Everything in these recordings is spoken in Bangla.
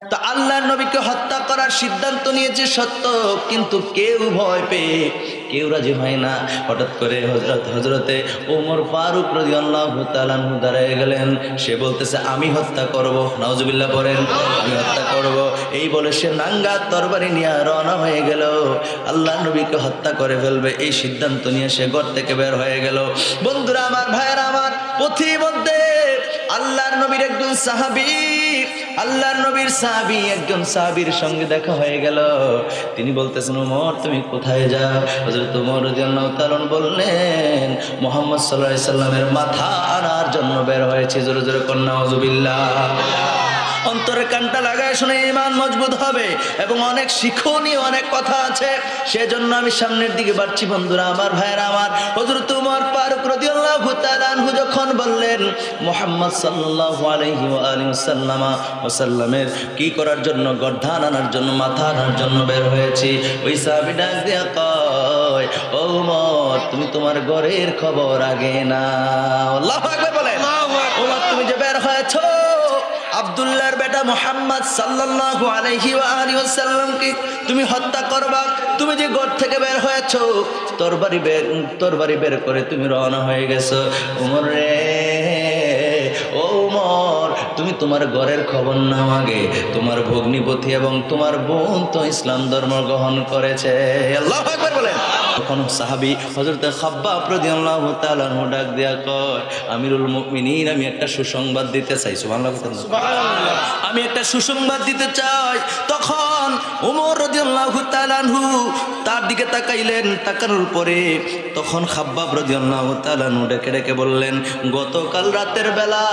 তো আল্লাহর নবীকে হত্যা করার সিদ্ধান্ত নিয়েছে সত্য, কিন্তু কেউ ভয় পেয়ে কেউ রাজি হয় না। হঠাৎ করে হজরতে ওমর ফারুক রাদিয়াল্লাহু তাআলা আনহু দাঁড়িয়ে গেলেন। সে বলতেছে আমি হত্যা করব। নাউজুবিল্লাহ পড়েন, আমি হত্যা করব। এই বলে সে নাঙ্গা তরবারি নিয়ে রওনা হয়ে গেল। আল্লাহর নবীকে হত্যা করে ফেলবে এই সিদ্ধান্ত নিয়ে সে ঘর থেকে বের হয়ে গেল। বন্ধুরা আমার, ভাইয়েরা আমার, পথিমধ্যে আল্লাহর নবীর একজন সাহাবী, আল্লাহর নবীর সাহাবী একজন সাহাবীর সঙ্গে দেখা হয়ে গেল। তিনি বলতেছেন ওমর তুমি কোথায় যাও? হযরত ওমর রাদিয়াল্লাহু তাআলা বললেন মুহাম্মদ সাল্লাল্লাহু আলাইহি সাল্লামের মাথা আনার জন্য বের হয়েছে। জোরে জোরে কন্যা নাউজুবিল্লাহ। অন্তরে কানটা লাগায় শুনে ঈমান মজবুত হবে এবং অনেক শিক্ষণীয় অনেক কথা আছে, সেজন্য আমি সামনের দিকে বাড়ছি। বন্ধুরা আমার, ভাইয়েরা আমার, হযরত ওমর ফারুক রাদিয়াল্লাহু তাআলা আনহু যখন বললেন মুহাম্মদ সাল্লাল্লাহু আলাইহি ওয়া আলিহি ওয়াসাল্লামের কি করার জন্য, গর্দান আনার জন্য, মাথা আনার জন্য বের হয়েছি, ওই সাহাবী ডাক দিয়া কয় ও ওমর তুমি তোমার ঘরের খবর আগে নাও। আল্লাহু আকবার বলেন। ওমর তুমি যে বের হয়েছো আব্দুল্লাহর বেটা মুহাম্মদ সাল্লাল্লাহু আলাইহি ওয়া আলিহি ওয়াসাল্লামকে তুমি হত্যা করবা। তুমি যে ঘর থেকে বের হয়েছো তরবারি বের করে তুমি রওনা হয়ে গেছো। ওমর রে, ও ওমর তুমি তোমার ঘরের খবর নাও আগে। তোমার ভগ্নিপতি এবং তোমার বোন তো ইসলাম ধর্ম গ্রহণ করেছে। আল্লাহু আকবার বলেন। তখন সাহাবী হযরত খাব্বাব রাদিয়াল্লাহু তাআলা আনহু ডাক দিয়া কয় আমিরুল মুমিনিন আমি একটা সুসংবাদ দিতে চাই। সুবহানাল্লাহ। আমি একটা সুসংবাদ দিতে চাই। তখন ওমর রাদিয়াল্লাহু তাআলা আনহু তার দিকে তাকাইলেন। তাকানোর পরে তখন খাব্বাব রাদিয়াল্লাহু তাআলা আনহু ডেকে ডেকে বললেন গতকাল রাতের বেলা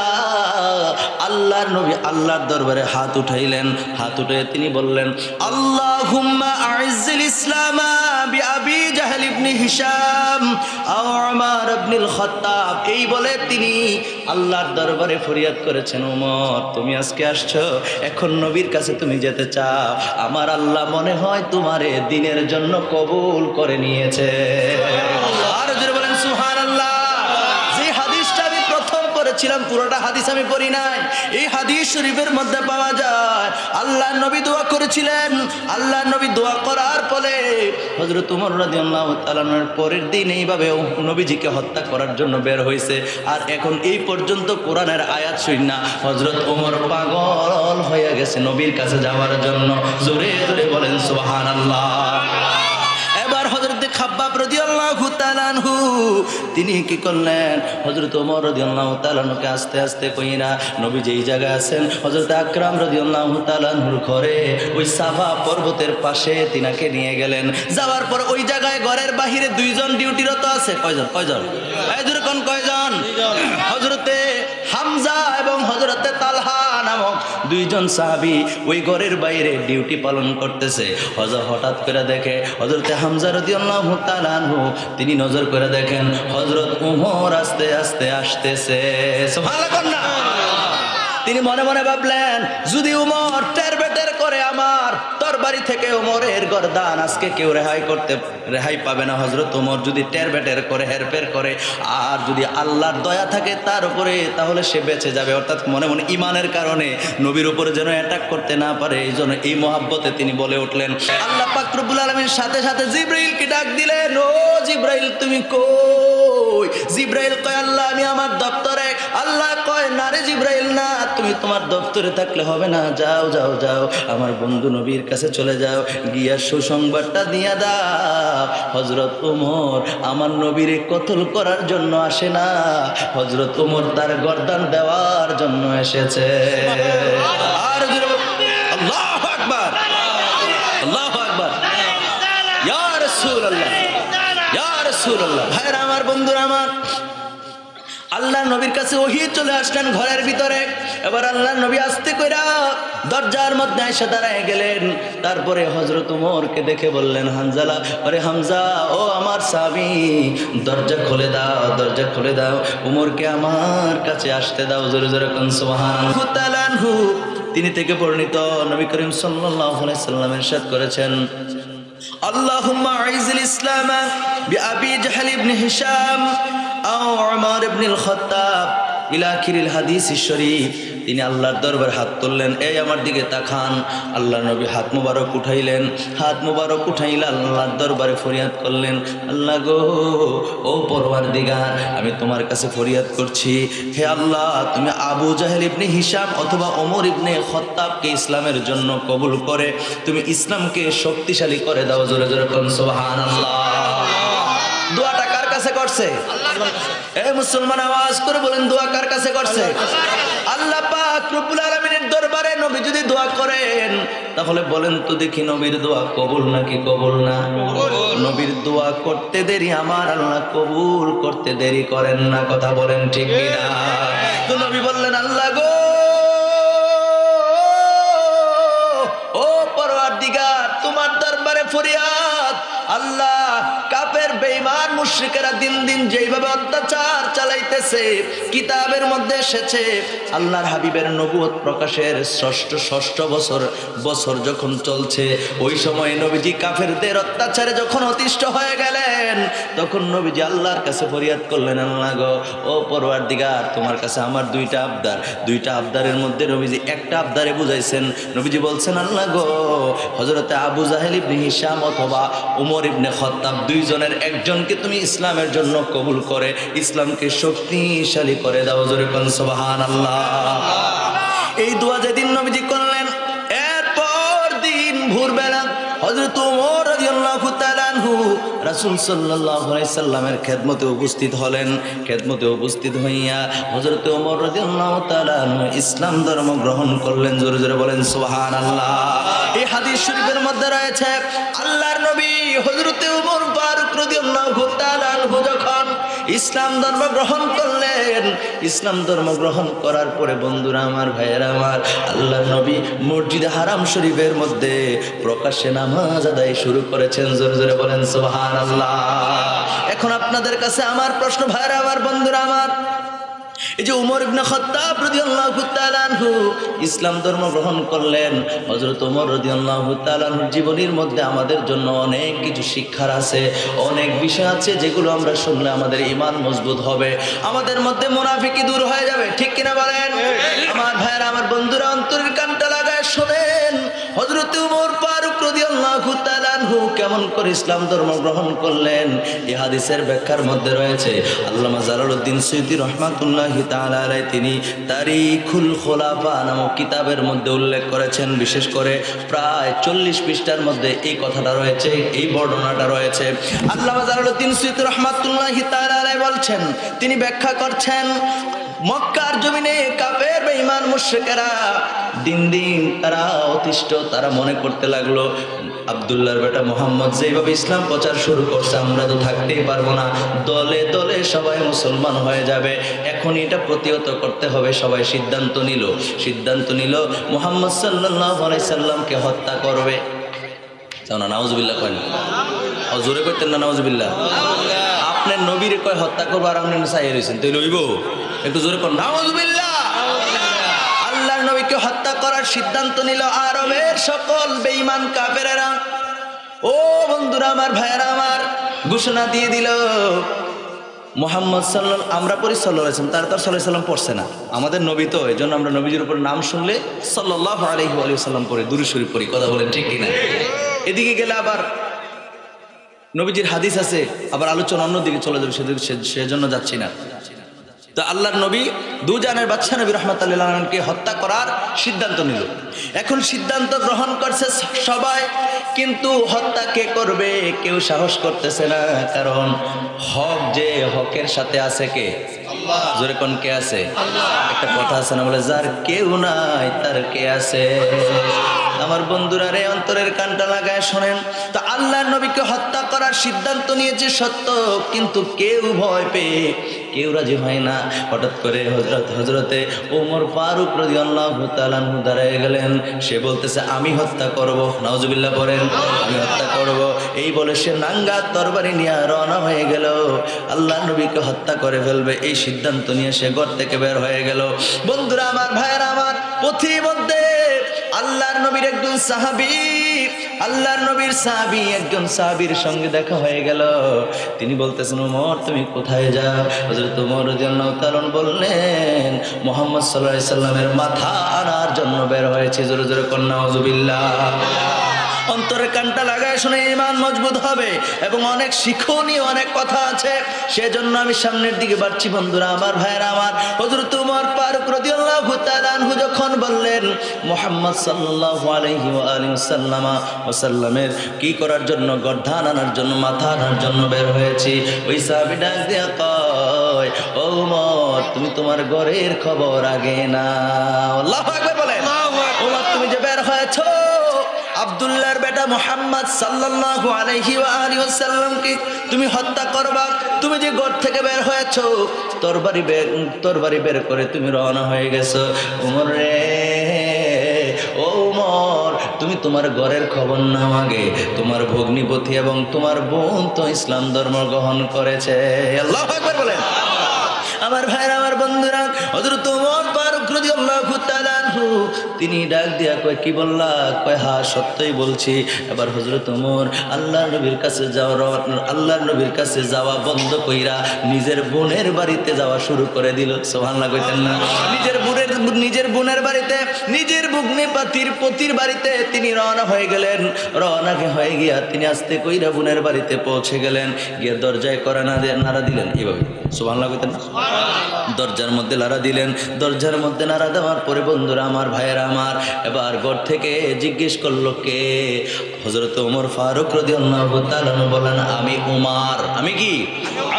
আল্লাহর নবী আল্লাহর দরবারে হাত উঠাইলেন। হাত উঠে তিনি বললেন আল্লাহুম্মা আইজ্জিল ইসলামা বিআবি জাহল ইবনে হিশাম আও উমর ইবনুল খাত্তাব। এই বলে তিনি আল্লাহর দরবারে ফরিয়াদ করেছেন ওমর তুমি আজকে আসছো, এখন নবীর কাছে তুমি যেতে চাও, আমার আল্লাহ মনে হয় তোমারে দ্বীনের জন্য কবুল করে নিয়েছে। আর জোরে বলেন সুবহানাল্লাহ। যে হাদিসটা আমি প্রথম পড়েছিলাম পুরোটা হাদিস আমি পড়ি নাই, এই হাদিস শরীফের মধ্যে পাওয়া যায় আল্লাহর নবী দোয়া করেছিলেন। আল্লাহর নবী দোয়া করার ফলে হযরত ওমর রাদিয়াল্লাহু তাআলা পরের দিন এইভাবে নবীজিকে হত্যা করার জন্য বের হয়েছে। আর এখন এই পর্যন্ত কোরআনের আয়াত শুনি না হযরত ওমর পাগল হয়ে গেছে নবীর কাছে যাওয়ার জন্য। জোরে জোরে বলেন সুবহানাল্লাহ। এবার হযরত খাব্বাব রাদিয়াল্লাহু তাআলা আনহু তিনি কি করলেন, হযরত ওমর রাদিয়াল্লাহু তাআলা আনহুকে আস্তে আস্তে কইরা নবী যেই জায়গায় আছেন হযরত আকরাম রাদিয়াল্লাহু তাআলা আনহুর ঘরে ওই সাফা পর্বতের পাশে তিনাকে নিয়ে গেলেন। যাওয়ার পর ওই জায়গায় ঘরের বাহিরে দুইজন ডিউটিরত আছে। কয়জন? কয়জন? এই জোরে কোন কয়জন? হযরতে হামজা এবং হযরতে তালহা নামক দুইজন সাহাবী ওই ঘরের বাইরে ডিউটি পালন করতেছে। হঠাৎ করে দেখে হযরতে হামজা রাদিয়াল্লাহু তাআলা আনহু তিনি নজর করে দেখেন হযরত ওমর আস্তে আস্তে আসতেছে। সুবহানাল্লাহ। তিনি মনে মনে ভাবলেন যদি ওমর টের বেটের করে আমার তরবারি থেকে ওমরের গর্দান আজকে কেউ রেহাই পাবে না। হযরত ওমর যদি টের বেটের করে হেরফের করে আর যদি আল্লাহর দয়া থাকে তার উপরে তাহলে সে বেঁচে যাবে। অর্থাৎ মনে মনে ঈমানের কারণে নবীর উপরে যেন অ্যাটাক করতে না পারে, এই জন্য এই মহাব্বতে তিনি বলে উঠলেন। আল্লাহ পাক রব্বুল আলামিন সাথে সাথে জিবরাইলকে ডাক দিলেন ও জিবরাইল তুমি কই? জিবরাইল কয় আল্লাহ আমি আমার দপ্তরে। আল্লাহ কয় না রে জিবরাইল না, তুমি তোমার দপ্তরে থাকলে হবে না, যাও যাও যাও আমার বন্ধু নবীর কাছে চলে যাও, গিয়া সুসংবাদটা দিয়া দাও হযরত ওমর আমার নবীরে কতল করার জন্য আসে না, হযরত ওমর তার গর্দান দেওয়ার জন্য এসেছে। আর আল্লাহু আকবার, আল্লাহু আকবার, ইয়া রাসূলুল্লাহ, ইয়া রাসূলুল্লাহ। ভাইরা আমার, বন্ধুরা আমার, আল্লাহ নবীর কাছে ওহী চলে আসলেন ঘরের ভিতরে। এবার আল্লাহ নবী আস্তে কইরা দরজার মধ্যে এসে দাঁড়ায় গেলেন। তারপরে হযরত ওমরকে দেখে বললেন হানজালা, আরে হামজা ও আমার সাহাবী দরজা খুলে দাও, দরজা খুলে দাও, ওমরকে আমার কাছে আসতে দাও। জোরে জোরে কোন সুবহানাল্লাহ। তিনি থেকে বর্ণিত নবী করিম সাল্লাল্লাহু আলাইহি সাল্লাম ইরশাদ করেছেন আল্লাহুম্মা আইজিল ইসলাম বিআবি জাহল ইবনে হিশাম আও উমর ইবনুল খাত্তাব ইলা আখিরিল হাদিস শরীফ। তিনি আল্লাহর দরবারে হাত তুললেন, এই আমার দিকে তাকান। আল্লাহ নবী হাত মুবারক উঠাইলেন, হাত মুবারক উঠাইলে আল্লাহর দরবারে ফরিয়াদ করলেন, আল্লাহ গো, ও পরওয়ারদিগার, আমি তোমার কাছে ফরিয়াদ করছি, হে আল্লাহ, তুমি আবু জাহেল ইবনে হিশাম অথবা ওমর ইবনে খাত্তাবকে ইসলামের জন্য কবুল করে তুমি ইসলামকে শক্তিশালী করে দাও। জোরে জোরে কোন সুবহানাল্লাহ। দোয়াটা কার কাছে করছে? এই মুসলমান আওয়াজ করে বলেন, দোয়া কার কাছে করছে? আল্লাহ পাক রব্বুল আলামিনের দরবারে নবী যদি দোয়া করেন তাহলে বলেন তো দেখি, নবীর দোয়া কবুল নাকি কবুল না? নবীর দোয়া করতে দেরি, আমার আল্লাহ কবুল করতে দেরি করেন না। কথা বলেন ঠিক কিনা? তো নবী বললেন, আল্লাহ গো, ও পরওয়ারদিগার, তোমার দরবারে ফরিয়াদ। আল্লাহ, কাফের বেঈমান মুশরিকেরা দিন দিন যেইভাবে অত্যাচার চালাইতেছে, কিতাবের মধ্যে এসেছে আল্লাহর হাবিবের নবুয়ত প্রকাশের ষষ্ঠ বছর যখন চলছে, ওই সময় নবীজি কাফেরদের অত্যাচারে যখন অতিষ্ঠ হয়ে গেলেন, তখন নবীজি আল্লাহর কাছে ফরিয়াদ করলেন, আল্লাহ গো, ও পরওয়ারদিগার, তোমার কাছে আমার দুইটা আবদারের মধ্যে নবীজি একটা আবদারে বুঝাইছেন। নবীজি বলছেন, আল্লাহ গো, হযরতে আবু জাহেল ইবনে হিশাম অথবা ওমর ইবনে খাত্তাব দুইজনের একজনকে তুমি ইসলামের জন্য কবুল করে ইসলামকে শক্তিশালী করে দাও। জোরে কোন সুবহানাল্লাহ। এই দোয়া যেদিন নবীজি করলেন, এরপর দিন ভোরবেলা হযরত ওমর রাদিয়াল্লাহু তাআলা আনহু রাসূল সাল্লাল্লাহু আলাইহি সাল্লামের খেদমতে উপস্থিত হলেন। খেদমতে উপস্থিত হইয়া হযরত ওমর রাদিয়াল্লাহু তাআলা আনহু ইসলাম ধর্ম গ্রহণ করলেন। জোরে জোরে বলেন সুবহানাল্লাহ। এই হাদিস শরীফের মধ্যে রয়েছে, আল্লাহর নবী হযরত ওমর ফারুক রাদিয়াল্লাহু তাআলা আনহু যখন ইসলাম ধর্ম গ্রহণ করলেন, ইসলাম ধর্ম গ্রহণ করার পরে বন্ধুরা আমার, ভাইয়েরা আমার, আল্লাহর নবী মসজিদে হারাম শরীফের মধ্যে প্রকাশ্যে নামাজ আদায় শুরু করেছেন। জোরে জোরে বলেন সুবহানাল্লাহ। এখন আপনাদের কাছে আমার প্রশ্ন, ভাইয়েরা আমার, বন্ধুরা আমার, এই যে ওমর ইবনে খাত্তাব রাদিয়াল্লাহু তাআলা আনহু ইসলাম ধর্ম গ্রহণ করলেন, হযরত ওমর রাদিয়াল্লাহু তাআলা আনহুর জীবনের মধ্যে আমাদের জন্য অনেক কিছু শিক্ষার আছে, অনেক বিষয় আছে যেগুলো আমরা শুনলে আমাদের ঈমান মজবুত হবে, আমাদের মধ্যে মুনাফিকি দূর হয়ে যাবে। ঠিক কিনা বলেন? আমার ভাইয়েরা, আমার বন্ধুরা, অন্তরের কানটা লাগায় শোনেন, হযরত ওমর ফারুক রাদিয়াল্লাহু তাআলা আনহু কেমন করে ইসলাম ধর্ম গ্রহণ করলেন, এই হাদিসের ব্যাখ্যার মধ্যে রয়েছে আল্লামা জালালউদ্দিন সুয়ুতী রাহমাতুল্লাহি তাআলা আলাইহি তিনি তারিখুল খুলাফা নামক কিতাবের মধ্যে উল্লেখ করেছেন। বিশেষ করে প্রায় 40 পৃষ্ঠার মধ্যে এই কথাটা রয়েছে, এই বর্ণনাটা রয়েছে। আল্লামা জালালউদ্দিন সুয়ুতী রাহমাতুল্লাহি তাআলা আলাইহি বলছেন, তিনি ব্যাখ্যা করছেন, মক্কার জমিনে কাফের বেঈমান মুশরিকেরা দিন দিন তারা অতিষ্ঠ, তারা মনে করতে লাগলো আব্দুল্লাহর বেটা মুহাম্মদ যেভাবে ইসলাম প্রচার শুরু করছে, আমরা তো থাকতেই পারবো না, দলে দলে সবাই মুসলমান হয়ে যাবে, এখন এটা প্রতিহত করতে হবে। সবাই সিদ্ধান্ত নিল মুহাম্মদ সাল্লাল্লাহু আলাইহি সাল্লামকে হত্যা করবে। না, নাউজুবিল্লাহ করেন, জোরে করতেন না, নাউজুবিল্লাহ। আপনার নবীর কয় হত্যা করবো আর আপনি চাই রয়েছেন, তাই লইব, একটু জোরে করেন, নাউজুবিল্লাহ। আল্লাহর নবীকে হত্যা করার সিদ্ধান্ত নিল আরবের সকল বেঈমান কাফেরেরা। ও বন্ধুরা আমার, ভাইয়েরা আমার, ঘোষণা দিয়ে দিল মুহাম্মদ সাল্লাল্লাহু, আমরা পড়ি সাল্লাল্লাহু আলাইহি ওয়াসাল্লাম, তারা তো সাল্লাল্লাহু আলাইহি ওয়াসাল্লাম পড়ছে না, আমাদের নবী তো, এই জন্য আমরা নবীজির উপর নাম শুনলে সাল্লাল্লাহু আলাইহি ওয়াসাল্লাম পড়ি, দুরূদ শরীফ পড়ি। কথা বলেন ঠিক কিনা? এদিকে গেলে আবার নবীজির হাদিস আছে, আবার আলোচনা অন্যদিকে চলে যাবে, সেজন্য যাচ্ছি না। তো আল্লাহর নবী দুজানের বাদশা নবী রাহমাতুল্লাহি আলাইহিকে হত্যা করার সিদ্ধান্ত নিল। এখন সিদ্ধান্ত গ্রহণ করছে সবাই, কিন্তু হত্যা কে করবে কেউ সাহস করতেছে না, কারণ হক যে হকের সাথে আছে কে? আল্লাহ। জোরে কোন কে আছে? আল্লাহ। একটা কথা আছে না, বলে যার কেউ নাই তার কে আছে? আমার বন্ধুরা রে, অন্তরের কানটা লাগায় শোনেন, তো আল্লাহর নবীকে হত্যা করার সিদ্ধান্ত নিয়েছে সত্য, কিন্তু কেউ ভয় পেয়ে কেউ রাজি হয় না। হঠাৎ করে হযরতে ওমর ফারুক রাদিয়াল্লাহু তাআলা আনহু দাঁড়ায় গেলেন, সে বলতেছে আমি হত্যা করব। নাউজুবিল্লাহ বলেন, আমি হত্যা করব। এই বলে সে নাঙ্গা তরবারি নিয়ে রওনা হয়ে গেল, আল্লাহর নবীকে হত্যা করে ফেলবে, এই সিদ্ধান্ত নিয়ে সে ঘর থেকে বের হয়ে গেল। বন্ধুরা আমার, ভাইয়েরা আমার, পথিমধ্যে আল্লাহর নবীর একজন সাহাবী আল্লাহর নবীর সাহাবী একজন সাহাবীর সঙ্গে দেখা হয়ে গেল। তিনি বলতেছেন, ওমর তুমি কোথায় যাও? হযরত ওমর রাদিয়াল্লাহু তাআলা বললেন, মুহাম্মদ সাল্লাল্লাহু আলাইহি সাল্লামের মাথা আনার জন্য বের হয়েছে। জোরে জোরে কন্যা নাউযুবিল্লাহ। অন্তরে কানটা লাগায় শুনে ঈমান মজবুত হবে এবং অনেক শিক্ষণীয় অনেক কথা আছে, সেজন্য আমি সামনের দিকে বাড়ছি। বন্ধুরা আমার, ভাইয়েরা আমার, হযরত ওমর ফারুক রাদিয়াল্লাহু তাআলা আনহু যখন বললেন মুহাম্মদ সাল্লাল্লাহু আলাইহি ওয়া আলিহি ওয়াসাল্লামের কি করার জন্য? গর্দান আনার জন্য, মাথা আনার জন্য বের হয়েছি। ওই সাহাবী ডাক দিয়া কয়, ও ওমর তুমি তোমার ঘরের খবর আগে না। আল্লাহু আকবার বলেন। ওমর তুমি যে বের হয়েছো আব্দুল্লাহর বেটা মুহাম্মদ সাল্লাল্লাহু আলাইহি ওয়া আলিহি ওয়াসাল্লামকে তুমি হত্যা করবা। তুমি যে ঘর থেকে বের হয়েছো তরবারি বের করে তুমি রওনা হয়ে গেছো। ওমর রে, ও ওমর তুমি তোমার ঘরের খবর নাও আগে। তোমার ভগ্নিপতি এবং তোমার বোন তো ইসলাম ধর্ম গ্রহণ করেছে। আল্লাহু আকবার বলেন। আমার ভাইরা, আমার বন্ধুরা, হযরত ওমর ফারুক রাদিয়াল্লাহু তাআলা আনহু তিনি ডাক দিয়া কয়, কি বললা? কয়, হ্যাঁ সত্যই বলছি। এবার হযরত ওমর আল্লাহর নবীর কাছে যাওয়া বন্ধ কইরা নিজের বোনের বাড়িতে যাওয়া শুরু করে দিল। সুবহানাল্লাহ কইতেন না? নিজের বোনের বাড়িতে, নিজের পতির বাড়িতে তিনি রওনা হয়ে গেলেন। রওনা হয়ে গিয়া তিনি আস্তে কইরা বোনের বাড়িতে পৌঁছে গেলেন। গিয়ে দরজায় করা নাড়া দিলেন। এইভাবে সুবহানাল্লাহ কইতেন না? দরজার মধ্যে নাড়া দিলেন। দরজার মধ্যে নাড়া দেওয়ার পরে বন্ধুরা আমার, ভাইয়েরা আমার, এবার ঘর থেকে জিজ্ঞেস করলো কে? হযরত ওমর ফারুক রাদিয়াল্লাহু তাআলা বলেন, আমি ওমর। আমি কি?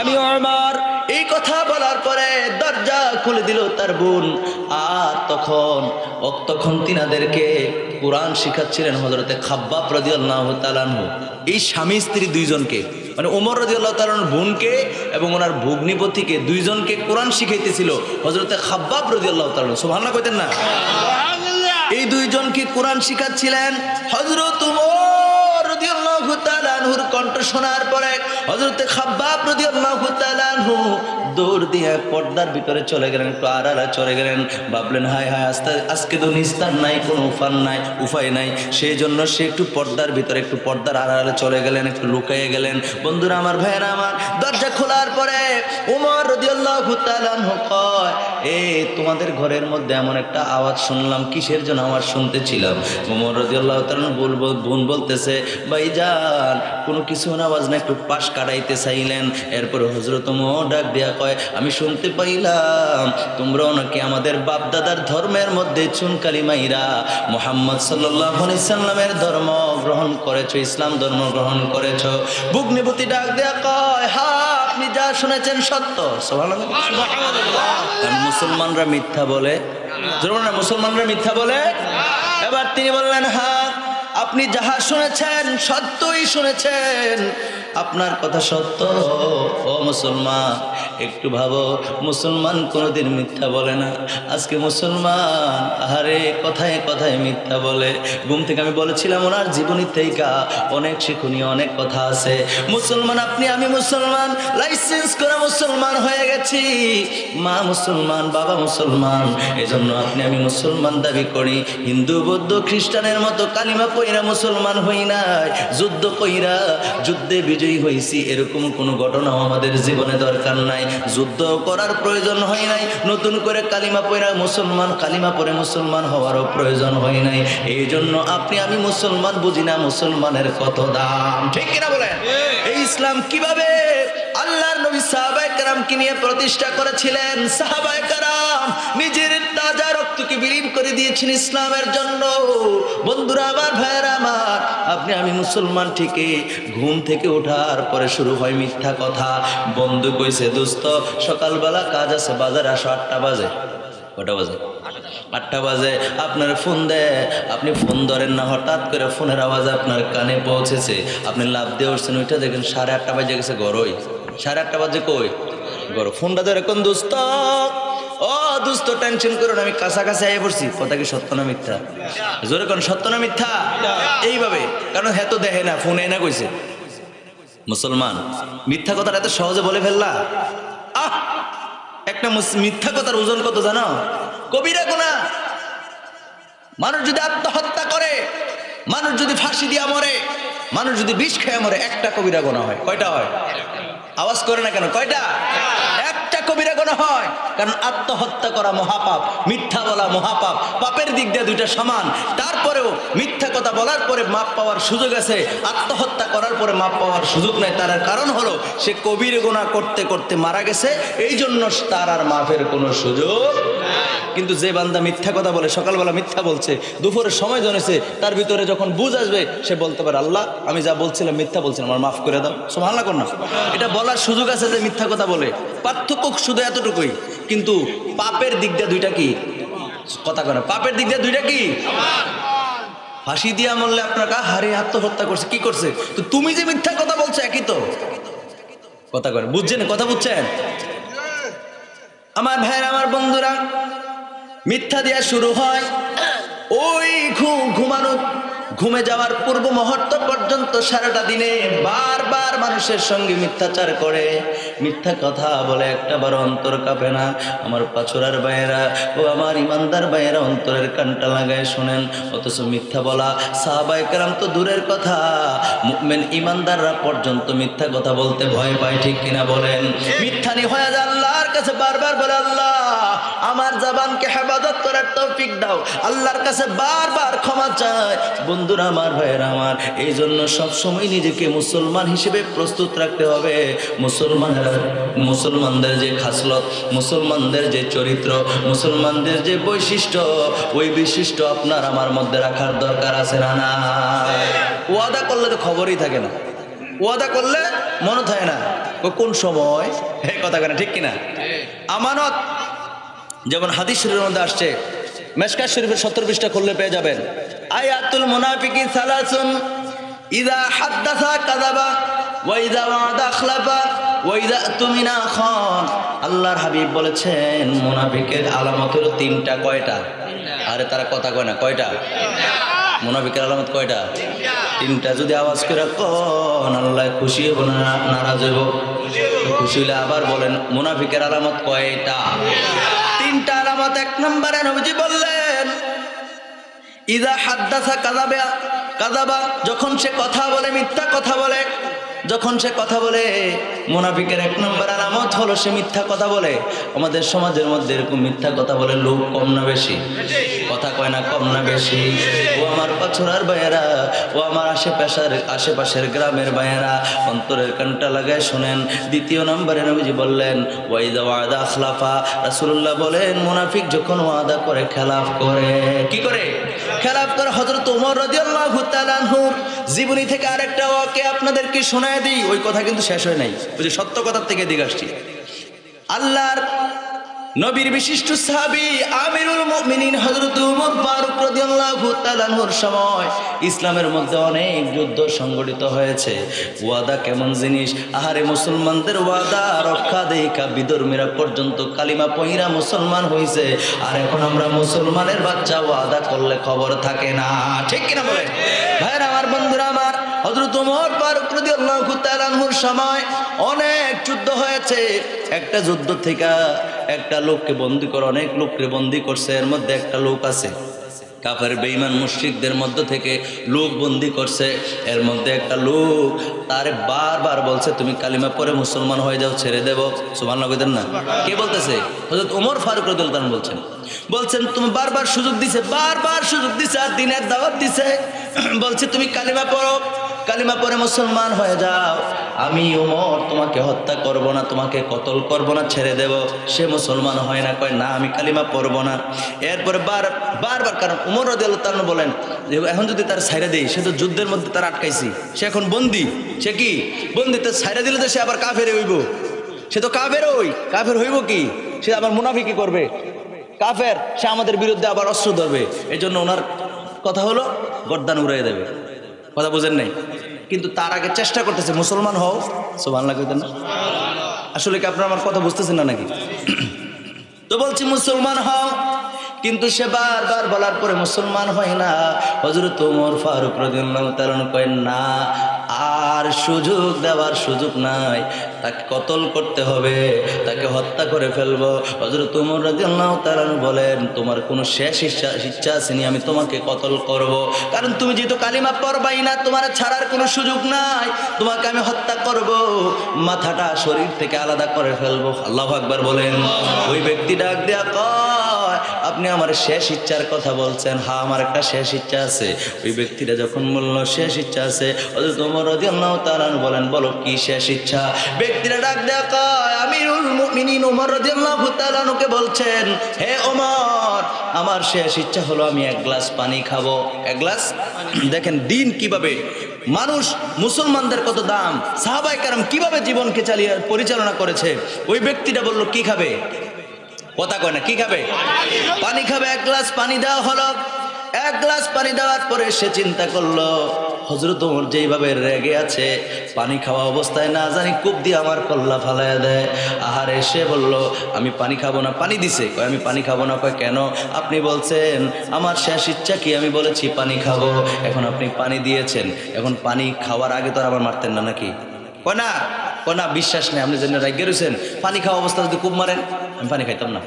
আমি ওমর। এই কথা বলার পরে দরজা খুলে দিল তার বোন। আর তখন তিনাদেরকে কোরআন শিখাচ্ছিলেন হযরতে খাব্বাব রাদিয়াল্লাহু তাআলা। এই স্বামী স্ত্রী দুইজনকে, মানে ওমর রাদিয়াল্লাহু তাআলার বোনকে এবং ওনার ভগ্নিপতিকে দুইজনকে কোরআন শিখাইতেছিল হযরতে খাব্বাব রাদিয়াল্লাহু তাআলা। সুবহানাল্লাহ কইতেন না? এই দুইজনকে কোরআন শিখাচ্ছিলেন। হযরত ওমর রাদিয়াল্লাহু তাআলা আনহুর কণ্ঠ শোনার পরে হযরতে খাব্বাব রাদিয়াল্লাহু তাআলা আনহু দৌড় দিয়ে পর্দার ভিতরে চলে গেলেন, একটু আড়ালে চলে গেলেন। ভাবলেন, হায় হায়, আজকে তো নিস্তার নাই, কোনো উপায় নাই। সেই জন্য সে একটু পর্দার ভিতরে, একটু পর্দার আড়ালে চলে গেলেন, একটু লুকিয়ে গেলেন। বন্ধুরা আমার, ভাইয়েরা আমার, দরজা খোলার পরে ওমর রাদিয়াল্লাহু তাআলা আনহু কয়, তোমাদের ঘরের মধ্যে এমন একটা আওয়াজ শুনলাম, কিসের জন্য আওয়াজ শুনতেছিলাম? ওমর রাদিয়াল্লাহু তাআলা বোন বলতেছে, ভাইজান কোনো কিছু আওয়াজ না, একটু পাশ কাটাইতে চাইলেন। এরপরে হযরত ওমর ডাক দিয়া কয়, আমি শুনতে পাইলাম তোমরাও নাকি আমাদের বাপ দাদার ধর্মের মধ্যে চুনকালি মাইরা মুহাম্মদ সাল্লাল্লাহু আলাইহি সাল্লামের ধর্ম গ্রহণ করেছো, ইসলাম ধর্ম গ্রহণ করেছো। ভগ্নিপতি ডাক দিয়া কয়, হ্যাঁ আপনি যা শুনেছেন সত্য। সুবহানাল্লাহ। মুসলমানরা মিথ্যা বলে? মুসলমানরা মিথ্যা বলে? এবার তিনি বললেন, হ্যাঁ আপনি যাহা শুনেছেন সত্যই শুনেছেন, আপনার কথা সত্য। ও মুসলমান, একটু ভাবো, মুসলমান কোনোদিন মিথ্যা বলে না। আজকে মুসলমান আহারে কথায় কথায় মিথ্যা বলে। ঘুম থেকে আমি বলেছিলাম ওনার জীবনী থেকে অনেক শিক্ষণীয় অনেক কথা আছে। মুসলমান আপনি, আমি মুসলমান, লাইসেন্স করা মুসলমান হয়ে গেছি। মা মুসলমান, বাবা মুসলমান, এজন্য আপনি আমি মুসলমান দাবি করি। হিন্দু বৌদ্ধ খ্রিস্টানের মতো কালিমা পইরা মুসলমান হই নাই, যুদ্ধ কইরা যুদ্ধে বিজয়ী হয়েছি এরকম কোনো ঘটনাও আমাদের জীবনে দরকার নাই। যুদ্ধ করার প্রয়োজন হয় নাই। নতুন করে কালিমা পড়ে মুসলমান হওয়ারও প্রয়োজন হয় নাই। এই জন্য আপনি আমি মুসলমান বুঝি না মুসলমানের কত দাম, ঠিক কিনা বলেন? এই ইসলাম কিভাবে আল্লাহর নবী সাহাবায়ে কেরামকে নিয়ে প্রতিষ্ঠা করেছিলেন। সাহাবায়ে কেরাম নিজের তাজা রক্তকে বিলীন করে দিয়েছেন ইসলামের জন্য। বন্ধুরা আমার, ভাইয়েরা আমার, আপনি আমি মুসলমান ঠিকই, ঘুম থেকে ওঠার পরে শুরু হয় মিথ্যা কথা। বন্ধু কইছে, দোস্ত সকালবেলা কাজ আছে, বাজারে আসো, 8টা বাজে। কটা বাজে? 8টা বাজে। আপনার ফোন দেয়, আপনি ফোন ধরেন না। হঠাৎ করে ফোনের আওয়াজ আপনার কানে পৌঁছেছে, আপনি লাভ দিয়ে উঠছেন, ওইটা দেখেন 8:30 বাজে গেছে। গরই 8:30 বাজে, কই গরো? ফোনটা ধরে কোন দোস্ত, ও দোস্ত টেনশন করো না, আমি কাছাকাছি আইয়ে পড়ছি। কথা কি সত্য না মিথ্যা? জোরে কোন, সত্য না মিথ্যা? এইভাবে, কারণ হ্যাঁ তো দেখে না, ফোনে না কইছে। মুসলমান মিথ্যা কথাটা এত সহজে বলে ফেললা। একটা মিথ্যা কথার ওজন কত জানো? কবিরা গুনাহ। মানুষ যদি আত্মহত্যা করে, মানুষ যদি ফাঁসি দিয়া মরে, মানুষ যদি বিষ খেয়ে মরে, একটা কবিরা গুনাহ হয়। কয়টা হয়? আওয়াজ করে না কেন? কয়টা? একটা কবিরা গুনাহ হয়। কারণ আত্মহত্যা করা মহাপাপ, মিথ্যা বলা মহাপাপ, পাপের দিক দিয়ে দুইটা সমান। তারপরেও মিথ্যা কথা বলার পরে মাপ পাওয়ার সুযোগ আছে, আত্মহত্যা করার পরে মাপ পাওয়ার সুযোগ নাই। তার কারণ হলো সে কবির গুনাহ করতে করতে মারা গেছে, এই জন্য তার আর মাফের কোনো সুযোগ। কিন্তু যে বান্দা মিথ্যা কথা বলে, সকালবেলা মিথ্যা বলছে, দুপুরের সময় জনেছে, তার ভিতরে যখন বুঝ আসবে সে বলতে পারে আল্লাহ আমি যা বলছিলাম মিথ্যা বলছিলাম, আমার মাফ করে দাও। সুবহানাল্লাহ কর না। এটা বলার সুযোগ আছে যে মিথ্যা কথা বলে। পার্থক্য শুধু এতটুকুই। কিন্তু পাপের দিক দিয়ে দুইটা কি কথা করে? পাপের দিক দিয়ে দুইটা কি? ফাঁসি দিয়া মরলে আপনার হারে আত্মহত্যা করছে, কি করছে? তো তুমি যে মিথ্যা কথা বলছো একই তো কথা করে। বুঝছেন? কথা বুঝছেন আমার ভাইয়ের, আমার বন্ধুরা? মিথ্যা দিয়া শুরু হয় ওই ঘুমানো, ঘুমে যাওয়ার পূর্ব মুহূর্ত পর্যন্ত সারাটা দিনে বারবার মানুষের সঙ্গে মিথ্যাচার করে, মিথ্যা কথা বলে, একটা বার অন্তর কাঁপে না। আমার পাছুরার ভাইয়েরা ও আমার ইমানদার ভাইয়েরা, অন্তরের কানটা লাগায় শোনেন। অথচ মিথ্যা বলা সাহাবায়ে কেরাম তো দূরের কথা, মুমিন ইমানদাররা পর্যন্ত মিথ্যা কথা বলতে ভয় পায়। ঠিক কিনা বলেন? মিথ্যানি হয়ে যায়, আল্লাহর কাছে বারবার বলে আল্লাহ আমার জবানকে হেফাজত করার তৌফিক দাও, আল্লাহর কাছে বারবার ক্ষমা চায়। বন্ধুরা আমার, ভাইয়েরা আমার, এই জন্য সবসময় নিজেকে মুসলমান হিসেবে প্রস্তুত রাখতে হবে। মুসলমানদের যে খাসলত, মুসলমানদের যে চরিত্র, মুসলমানদের যে বৈশিষ্ট্য, ওই বৈশিষ্ট্য আপনার আমার মধ্যে রাখার দরকার আছে না? না, ওয়াদা করলে তো খবরই থাকে না, ওয়াদা করলে মনে থাকে না কোন সময় কথা কেনা। ঠিক কিনা? আমানত যেমন হাদিস শরীফের মধ্যে আসছে, মেশকাত শরীফের 70 পৃষ্ঠা খুললে পেয়ে যাবেন। আয়াতুল মুনাফিকি সালাসুন, ইযা হাদাসা কাযাবা ওয়া ইযা ওয়াদা আখলাফা ওয়া ইযা তুমিনা খান। আল্লাহর হাবিব বলেছেন মুনাফিকের আলামত হলো তিনটা। কয়টা? আরে তারা কথা কয় না। কয়টা? মুনাফিকের আলামত কয়টা? তিনটা। যদি আওয়াজ করে কোন আল্লাহ খুশি হইব না নারাজ হইব? খুশি হইলে আবার বলেন মুনাফিকের আলামত কয়টা? তিনটা আলামত। এক নম্বরে নবীজি বললেন ইযা হাদাসা কাযাবা, যখন সে কথা বলে মিথ্যা কথা বলে। যখন সে কথা বলে, মুনাফিকের এক নম্বর আলামত হলো সে মিথ্যা কথা বলে। আমাদের সমাজের মধ্যে এরকম মিথ্যা কথা বলে লোক কম না বেশি? কথা কয় না কম না বেশি? ও আমার পাছুরার ভাইয়েরা, ও আমার আশেপাশের গ্রামের ভাইয়েরা, অন্তরের কানটা লাগায় শোনেন। দ্বিতীয় নম্বরে নবীজি বললেন ওয়াইদা ওয়াদা আখলাফা, রাসূলুল্লাহ বলেন মুনাফিক যখন ওয়াদা করে খেলাফ করে। কি করে? খেলাফ করে। হযরত ওমর রাদিয়াল্লাহু তাআলা আনহুর জীবনী থেকে আরেকটা ওয়াকে আপনাদেরকে শোনায় দিই। ওই কথা কিন্তু শেষ হয় নাই, ওই যে সত্য কথার থেকে দিকে আসছি। আল্লাহর নবীর বিশিষ্ট সাহাবী আমিরুল মুমিনিন হযরত ওমর ফারুক রাদিয়াল্লাহু তাআলা আনহুর সময় ইসলামের মধ্যে অনেক যুদ্ধ সংগঠিত হয়েছে। ওয়াদা কেমন জিনিস, আহারে মুসলমানদের ওয়াদা রক্ষা দেখা বিধর্মীরা পর্যন্ত কালিমা পয়রা মুসলমান হইছে। আর এখন আমরা মুসলমানের বাচ্চা ওয়াদা করলে খবর থাকে না। ঠিক কিনা বলেন ভাইরা আমার, বন্ধুরা আমার? হযরত ওমর ফারুক রাদিয়াল্লাহু তাআলা আনহুর সময় অনেক যুদ্ধ হয়েছে। একটা যুদ্ধ থেকে একটা লোককে বন্দী করে, অনেক লোককে বন্দী করছে। এর মধ্যে একটা লোক আছে কাফের বেঈমান মুশরিকদের মধ্য থেকে লোক বন্দী করছে। এর মধ্যে একটা লোক তারে বারবার বলছে তুমি কালিমা পড়ে মুসলমান হয়ে যাও, ছেড়ে দেব। সুবহানাল্লাহ কইতেন না? কে বলতেছে? হযরত ওমর ফারুক রাদিয়াল্লাহু তাআলা বলছেন তুমি বারবার সুযোগ দিছে, বারবার সুযোগ দিছে, আর দিনের দাওয়াত দিছে, বলছে তুমি কালিমা পড়ো, কালিমা পড়ে মুসলমান হয়ে যাও, আমি ওমর তোমাকে হত্যা করব না, তোমাকে কতল করব না, ছেড়ে দেব। সে মুসলমান হয় না, কয় না আমি কালিমা পড়ব না। এরপরে বারবার, কারণ ওমর রাদিয়াল্লাহু তাআলা বলেন যে এখন যদি তার ছাইরা দেই, সে তো যুদ্ধের মধ্যে তার আটকাইছি, সে এখন বন্দী। সে কি বন্দী? তো ছাইরা দিলে তো সে আবার কাফের হইব। সে তো কাফের হইব কি? সে আবার মুনাফিকি করবে, কাফের, সে আমাদের বিরুদ্ধে আবার অস্ত্র ধরবে। এই জন্য ওনার কথা হলো গর্দান উড়াই দেবে। কথা বুঝেন নাই? কিন্তু তার আগে চেষ্টা করতেছে মুসলমান হও। সুবহানাল্লাহ কইতেন না? আসলে কি আপনারা আমার কথা বুঝতেছেন না নাকি? তো বলছি মুসলমান হও, কিন্তু সে বারবার বলার পরে মুসলমান হয় না। হযরত ওমর ফারুক রাদিয়াল্লাহু তাআলা কয় না, আর আর সুযোগ দেওয়ার সুযোগ নাই, তাকে কতল করতে হবে, তাকে হত্যা করে ফেলবো। হযরত ওমর রাদিয়াল্লাহু তাআলা বলেন, তোমার কোনো শেষ ইচ্ছা আসেনি আমি তোমাকে কতল করব, কারণ তুমি যেহেতু কালিমা পড়বাই না, তোমার ছাড়ার কোনো সুযোগ নাই, তোমাকে আমি হত্যা করব, মাথাটা শরীর থেকে আলাদা করে ফেলবো। আল্লাহু আকবার বলেন। ওই ব্যক্তি ডাক দেয়া কয়, আপনি আমার শেষ ইচ্ছার কথা বলছেন? হ্যাঁ, আমার একটা শেষ ইচ্ছা আছে। ওই ব্যক্তিটা যখন বলল শেষ ইচ্ছা আছে, হযরত ওমর রাদিয়াল্লাহু তাআলা বলেন, বলো কি শেষ ইচ্ছা? ব্যক্তিরা ডাক দেয়া কয়, আমিরুল মুমিনিন ওমর রাদিয়াল্লাহু তাআলা কে বলছেন, হে ওমর, আমার শেষ ইচ্ছা হলো আমি এক গ্লাস পানি খাবো। এক গ্লাস। দেখেন দিন কিভাবে, মানুষ মুসলমানদের কত দাম, সাহাবায়ে কেরাম কিভাবে জীবনকে পরিচালনা করেছে। ওই ব্যক্তিটা বলল কি খাবে? কথা কয় না, কি খাবে? পানি খাবে। এক গ্লাস পানি দেওয়া হলো। এক গ্লাস পানি দেওয়ার পরে সে চিন্তা করলো, হযরত ওমর যেইভাবে রেগে আছে, পানি খাওয়া অবস্থায় না জানি কূপ দিয়ে আমার কল্লা ফালাইয়া দেয়। আহারে, সে বলল আমি পানি খাবো না। পানি দিছে, কয় আমি পানি খাবো না। কয় কেন? আপনি বলছেন আমার শেষ ইচ্ছা কি, আমি বলেছি পানি খাবো, এখন আপনি পানি দিয়েছেন, এখন পানি খাওয়ার আগে তো আর আমার মারতেন না নাকি? কয় না, কয় না, বিশ্বাস নেই, আপনি যেন রাগে রয়েছেন, পানি খাওয়া অবস্থা যদি কূপ মারেন আমি পানি খাইতাম না।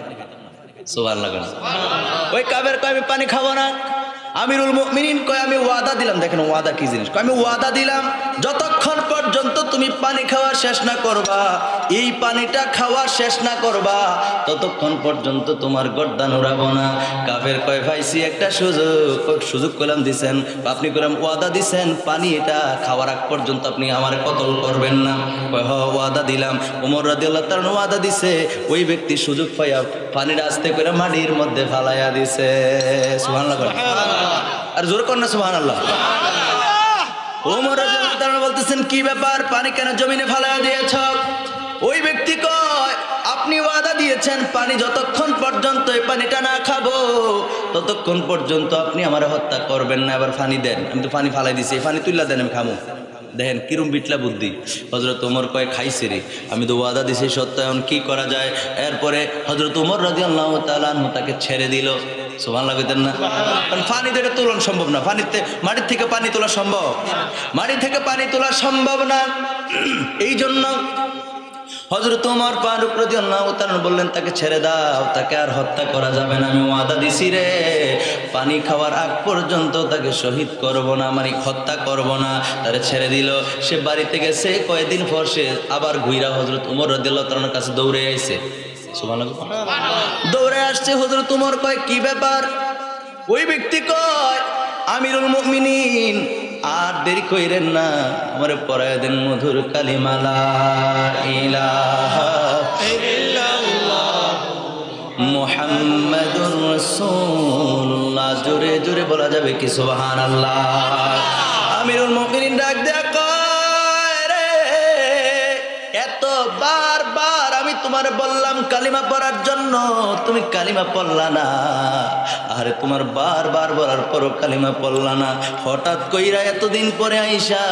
সুবহানাল্লাহ। ওই কাবের কয় আমি পানি খাবো না। আমিরুল মুমিনিন কয় আমি ওয়াদা দিলাম। দেখেন ওয়াদা কি জিনিস। কয় আমি ওয়াদা দিলাম, যতক্ষণ পর্যন্ত তুমি পানি খাওয়া শেষ না করবা, এই পানিটা খাওয়া শেষ না করবা, ততক্ষণ পর্যন্ত তোমার গর্দান উড়াবো না। কাফের কয় পাইছি একটা সুযোগ কইলাম দিছেন, আপনি কইলাম ওয়াদা দিছেন পানি এটা খাওয়ার আগ পর্যন্ত আপনি আমার কতল করবেন না। কয় হ, ওয়াদা দিলাম। ওমর রাদিয়াল্লাহু তাআলা ওয়াদা দিছে। ওই ব্যক্তি সুযোগ পাইয়া পানির আস্তে করে মাটির মধ্যে ফালাইয়া দিছে। সুবহানাল্লাহ। আর জোর কর না সুবহানাল্লাহ। ওমর রাদিয়াল্লাহু তাআলা বলতেছেন কি ব্যাপার, পানি কেন জমিনে ফালাইয়া দিয়েছ? ওই ব্যক্তি কয় আপনি ওয়াদা দিয়েছেন পানি যতক্ষণ পর্যন্ত এই পানিটা না খাবো ততক্ষণ পর্যন্ত আপনি আমার হত্যা করবেন না। এবার পানি দেন। আমি তো পানি ফালাই দিছি, পানি তুইলা দেন, আমি খামু। দেখেন কিরম বিটলা বুদ্ধি। হযরত ওমর কয় খাইছে রে, আমি তো ওয়াদা দিছি সত্য, এখন কি করা যায়? এরপরে হযরত ওমর রাদিয়াল্লাহু তাআলা তাকে ছেড়ে দিল। সুবহানাল্লাহ কইতেন না? কারণ পানি থেকে তোলা সম্ভব না, পানিতে মাটির থেকে পানি তোলা সম্ভব, মাটি থেকে পানি তোলা সম্ভব না। এই জন্য হযরত ওমর ফারুক রাদিয়াল্লাহু তাআলা বললেন তাকে ছেড়ে দাও, তাকে আর হত্যা করা যাবে না, আমি ওয়াদা দিছি রে, পানি খাওয়ার আগ পর্যন্ত তাকে শহীদ করব না, মানে হত্যা করব না। তারে ছেড়ে দিল। সে বাড়িতে গেছে, কয়েকদিন পর সে আবার ঘুইরা হযরত ওমর রাদিয়াল্লাহু তাআলার কাছে দৌড়ে আইছে। সুবহানাল্লাহ। দৌড়ে আসছে। হযরত ওমর কয় কি ব্যাপার? ওই ব্যক্তি কয় আমিরুল মুমিনিন আর দেরি কইরেন না, আমারে পড়ায় দেন মধুর কালিমা লা ইলাহা ইল্লাল্লাহ মুহাম্মাদুর রাসূলুল্লাহ। জোরে জোরে বলা যাবে কি সুবহানাল্লাহ? আমিরুল মুমিনিন ডাক দেয়া কয় রে, এত বারবার আমি তোমার বললাম কালিমা পড়ার জন্য, তুমি কালিমা পড়লা না। আরে তোমার বারবার বলার পরও কালিমা পড়লা না, হঠাৎ কইরা এতদিন পরে আইসা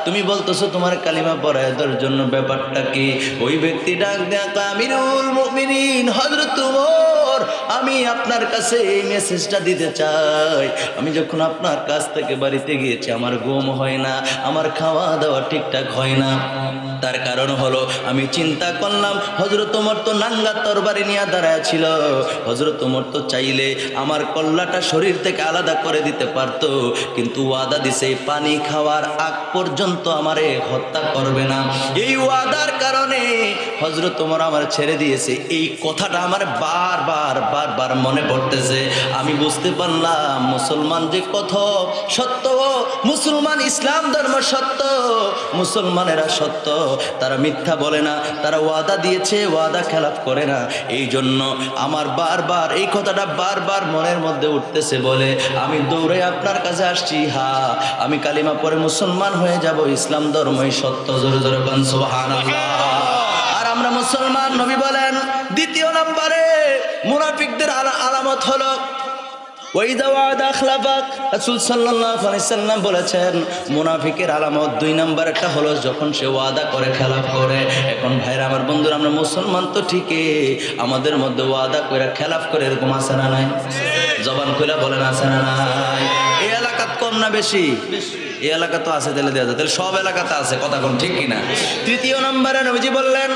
তুমি বলতেছো তোমার কালিমা পড়ার জন্য, ব্যাপারটা কি? ওই ব্যক্তি ডাক দেয়া আমিরুল মুমিনিন হযরত ওমর, আমি আপনার কাছে এই মেসেজটা দিতে চাই, আমি যখন আপনার কাছ থেকে বাড়িতে গিয়েছি আমার ঘুম হয় না, আমার খাওয়া দাওয়া ঠিকঠাক হয় না। তার কারণ হলো আমি চিন্তা করলাম হযরত ওমর তো নাঙ্গা তরবারি নিয়ে দাঁড়ায় ছিল, হযরত ওমর তো চাইলে আমার কল্লাটা শরীর থেকে আলাদা করে দিতে পারতো, কিন্তু ওয়াদা দিছে পানি খাওয়ার আগ পর্যন্ত আমারে হত্যা করবে না। এই ওয়াদার কারণে হযরত ওমর আমার ছেড়ে দিয়েছে। এই কথাটা আমার বারবার মনে পড়তেছে। আমি বুঝতে পারলাম মুসলমান যে কত সত্য, মুসলমান ইসলাম ধর্ম সত্য, মুসলমানেরা সত্য, তারা মিথ্যা বলে না, তারা ওয়াদা দিয়েছে ওয়াদা খেলাপ করে না। এই জন্য আমার বারবার এই কথাটা বারবার মনের মধ্যে উঠতেছে বলে আমি দৌড়ে আপনার কাছে আসছি। হ্যাঁ, আমি কালিমা পড়ে মুসলমান হয়ে যাব, ইসলাম ধর্মই সত্য। জোরে জোরে বলেন সুবহানাল্লাহ। আর আমরা মুসলমান। নবী বলেন দ্বিতীয় নম্বরে মুনাফিকদের আলামত হলো ওয়াইদা ওয়াদা আখলাফাক। রাসূল সাল্লাল্লাহু আলাইহি সাল্লাম বলেছেন মুনাফিকের আলামত 2 নাম্বার একটা হলো যখন সে ওয়াদা করে খেলাফ করে। এখন ভাইরা আমার বন্ধুরা, আমরা মুসলমান তো ঠিকই, আমাদের মধ্যে ওয়াদা করে খেলাফ করে এরকম আছে না নাই? জবান খুলে বলেন আছে না নাই? এই এলাকাত কম না বেশি? এই এলাকা তো আছে, তাহলে দেওয়া যায়, তাহলে সব এলাকাতে আছে, কথা কম ঠিক কিনা? তৃতীয় নম্বরে নবীজি বললেন,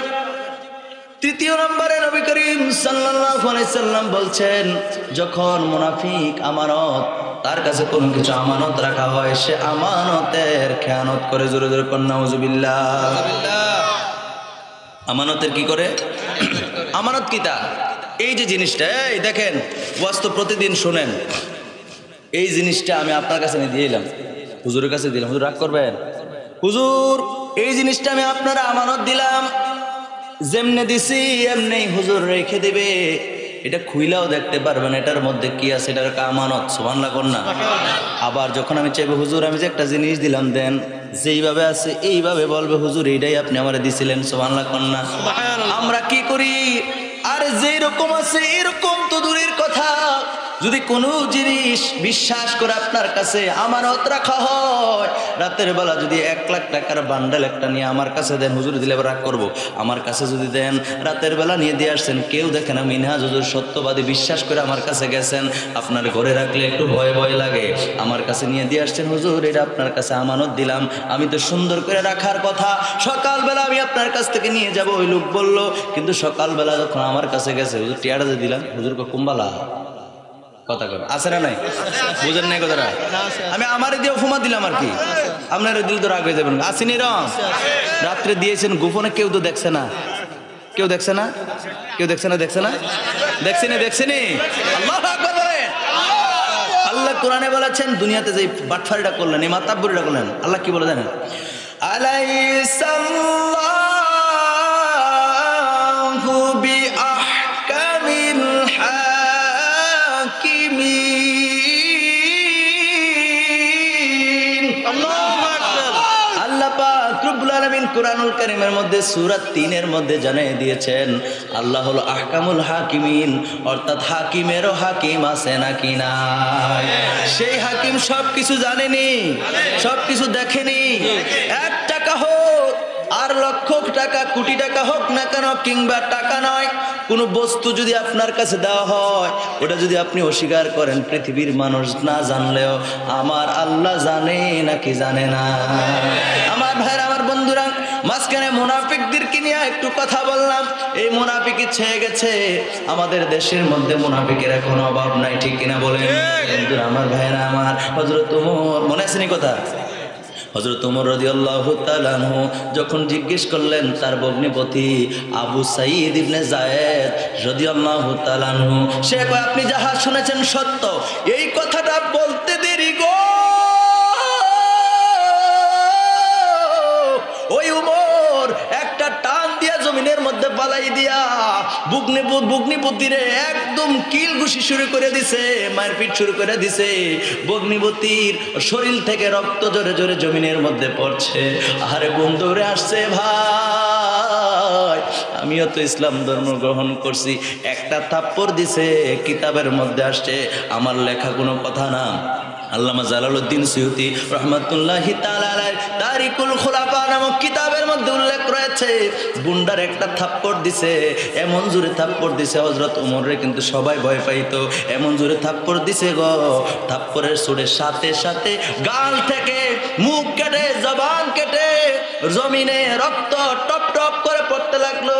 তৃতীয় নম্বরে নবী করিম সাল্লাল্লাহু আলাইহি সাল্লাম বলছেন, যখন মুনাফিক আমানত, তার কাছে কোনো কিছু আমানত রাখা হয়, সে আমানতের খেয়ানত করে। জোরে জোরে কন্যা নাউজুবিল্লাহ। আমানতের কি করে? আমানত কিতা? এই যে জিনিসটা, এই দেখেন, ওয়াজ তো প্রতিদিন শোনেন, এই জিনিসটা আমি আপনার কাছে নিয়ে দিয়ে এলাম, হুজুরের কাছে দিলাম, হুজুর রাগ করবেন? হুজুর এই জিনিসটা আমি আপনারা আমানত দিলাম, যেমনে দিছি এমনি হুজুর রেখে দিবে, এটা খুইলাও দেখতে পারবেন এটার মধ্যে কি আছে, এটার আমানত। সুবহানাল্লাহ কোন না? আবার যখন আমি চাইবো হুজুর আমি যে একটা জিনিস দিলাম দেন, যেইভাবে আছে এইভাবে বলবে হুজুর এইটাই আপনি আমারে দিছিলেন। সুবহানাল্লাহ কোন না? আমরা কি করি, আর যেই রকম আছে এরকম তো দূরের কথা, যদি কোনো জিনিস বিশ্বাস করে আপনার কাছে আমানত রাখা হয়, রাতের বেলা যদি 1 লাখ টাকার বান্ডেল একটা নিয়ে আমার কাছে দেন, হুজুর দিলে রাগ করবো, আমার কাছে যদি দেন, রাতের বেলা নিয়ে দিয়ে আসছেন, কেউ দেখে না, মিনহাজ হুজুর সত্যবাদী বিশ্বাস করে আমার কাছে গেছেন, আপনার ঘরে রাখলে একটু ভয় ভয় লাগে, আমার কাছে নিয়ে দিয়ে আসছেন, হুজুর এটা আপনার কাছে আমানত দিলাম, আমি তো সুন্দর করে রাখার কথা, সকালবেলা আমি আপনার কাছ থেকে নিয়ে যাব, ওই লোক বলল, কিন্তু সকালবেলা যখন আমার কাছে গেছে, হুজুর টিয়াটা যে দিলাম, হুজুর কুম্বালা কথা কর আছে না নাই? বুঝেন নাই কথাটা? আমি আমার দিয়ে ফুমা দিলাম আর কি, আপনার দিল তো রাগ হয়ে যাবেন। আসেনি রং রাত্রে দিয়েছেন গোপনে, কেউ তো দেখছে না, কেউ দেখছে না, কেউ দেখছে না, দেখছে না, দেখছেনি, দেখছেনি। আল্লাহু আকবার বলেন। আল্লাহ কোরআনে বলেছেন, দুনিয়াতে যে বাটফারিটা করলেন, এই মাতাব্বরিটা করলেন, আল্লাহ কি বলে জানেন? আলাইসাল্লাহু বিআহকামিল কুরআনুল কারীমের মধ্যে সূরা 3 এর মধ্যে জানিয়ে দিয়েছেন, আল্লাহ হলো আহকামুল হাকিমিন, অর্থাৎ হাকিমেরও হাকিম আছে নাকি না? সেই হাকিম সবকিছু জানেনি, সবকিছু দেখেনি। 1 টাকা হোক আর লক্ষ টাকা, কোটি টাকা হোক না কেন, কিংবা টাকা নয়, কোনো বস্তু যদি আপনার কাছে দেওয়া হয়, ওটা যদি আপনি অস্বীকার করেন, পৃথিবীর মানুষ না জানলেও আমার আল্লাহ জানে নাকি জানে না? আমার ভাইরা, আমার বন্ধুরা, মাঝখানে মুনাফিকদেরকে নিয়ে একটু কথা বললাম। এই মুনাফিকি ছেয়ে গেছে আমাদের দেশের মধ্যে, মুনাফিকের এখন অভাব নাই, ঠিক কিনা বলেন? বন্ধুরা আমার, ভাইরা আমার, হযরত ওমর, মনে আছে নি কথা? হযরত ওমর রাদিয়াল্লাহু তাআলা আনহু যখন জিজ্ঞেস করলেন তার ভগ্নিপতি আবু সাঈদ ইবনে যায়েদ রাদিয়াল্লাহু তাআলা আনহু, সে কয় আপনি যাহা শুনেছেন সত্য, এই কথাটা বলতে দেরি গো। ওই ওমর একটা টান দিয়া জমিনের মধ্যে বালাই দিয়া ভগ্নিপতিরে একদম কিল ঘুষি শুরু করে দিছে, মারপিট শুরু করে দিছে। ভগ্নিপতির শরীর থেকে রক্ত জোরে জোরে জমিনের মধ্যে পড়ছে। আরে বন্ধুরে আসছে ভাই, আমিও তো ইসলাম ধর্ম গ্রহণ করছি, একটা থাপ্পড় দিছে, কিতাবের মধ্যে আসছে, আমার লেখা কোনো কথা না। আল্লামা জালালউদ্দিন সুয়ুতি রহমাতুল্লাহি তাআলা আলাইহি তারিকুল খুলাফা নামক কিতাবের মধ্যে উল্লেখ রয়েছে, বুন্ডার একটা থাপ্পড় দিছে, এমন জোরে থাপ্পড় দিছে হযরত ওমরে কিন্তু সবাই ভয় পাইতো, এমন জোরে থাপ্পড় দিছে গো, থাপ্পড়ের সুরে সাথে সাথে গাল থেকে মুখ কেটে, জবান কেটে জমিনে রক্ত টপ টপ করে পড়তে লাগলো।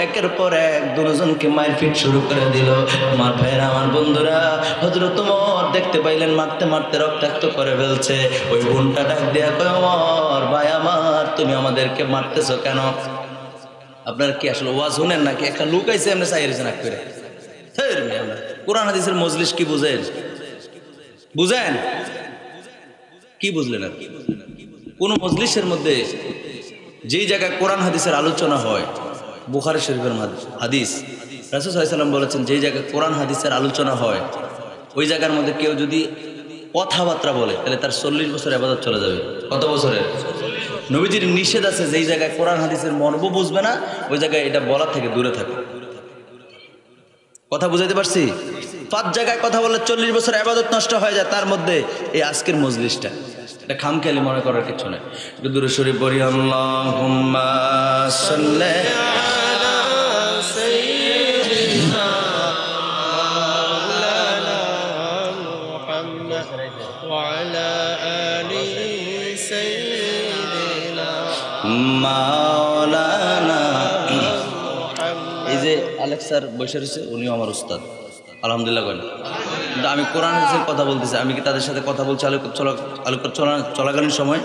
একের পর এক দুজনকে মারপিট শুরু করে দিল। আমার ভাইরা, আমার বন্ধুরা, হযরত ওমর দেখতে পাইলেন মারতে মারতে রক্তাক্ত করে ফেলছে। ওই বোনটা ডাক দিয়া কয়, ওমর ভাই আমার, তুমি আমাদেরকে মারতেছো কেন? আপনারা কি আসলে ওয়াজ শুনেন নাকি? একটা লোক আইছে এমনি চাইরেছেন এক করে। কোরআন হাদিসের মজলিস কি বুঝেন? বুঝেন কি বুঝলেন? আর কোন মজলিসের মধ্যে যেই জায়গায় কোরআন হাদিসের আলোচনা হয়, বুখারী শরীফের হাদিস, রাসূল সাল্লাল্লাহু আলাইহি ওয়াসাল্লাম বলেছেন, যেই জায়গায় কোরআন হাদিসের আলোচনা হয়, ওই জায়গার মধ্যে কেউ যদি কথাবার্তা বলে, তাহলে তার 40 বছর ইবাদত চলে যাবে। কত বছরের? নবীজির নিষেধ আছে, যেই জায়গায় কোরআন হাদিসের মর্ম বুঝবে না, ওই জায়গায় এটা বলা থেকে দূরে থাকে। কথা বুঝাইতে পারছি? 5 জায়গায় কথা বললে 40 বছর ইবাদত নষ্ট হয়ে যায়, তার মধ্যে এই আজকের মজলিসটা, এটা খামখেয়ালি মনে করার কিছু নেই। দুরূদ শরীফ পড়ি, আল্লাহুম্মা সাল্লি আলা সাইয়্যিদিনা মাওলানা মুহাম্মদ ওয়া আলা মাওলানা। এই যে আলেক্স স্যার বসে রয়েছে, উনিও আমার উস্তাদ, আলহামদুলিল্লাহ করেন। কিন্তু আমি কোরআন হাদিসের কথা বলতেছি, আমি কি তাদের সাথে কথা বলছি চলাকালীন সময়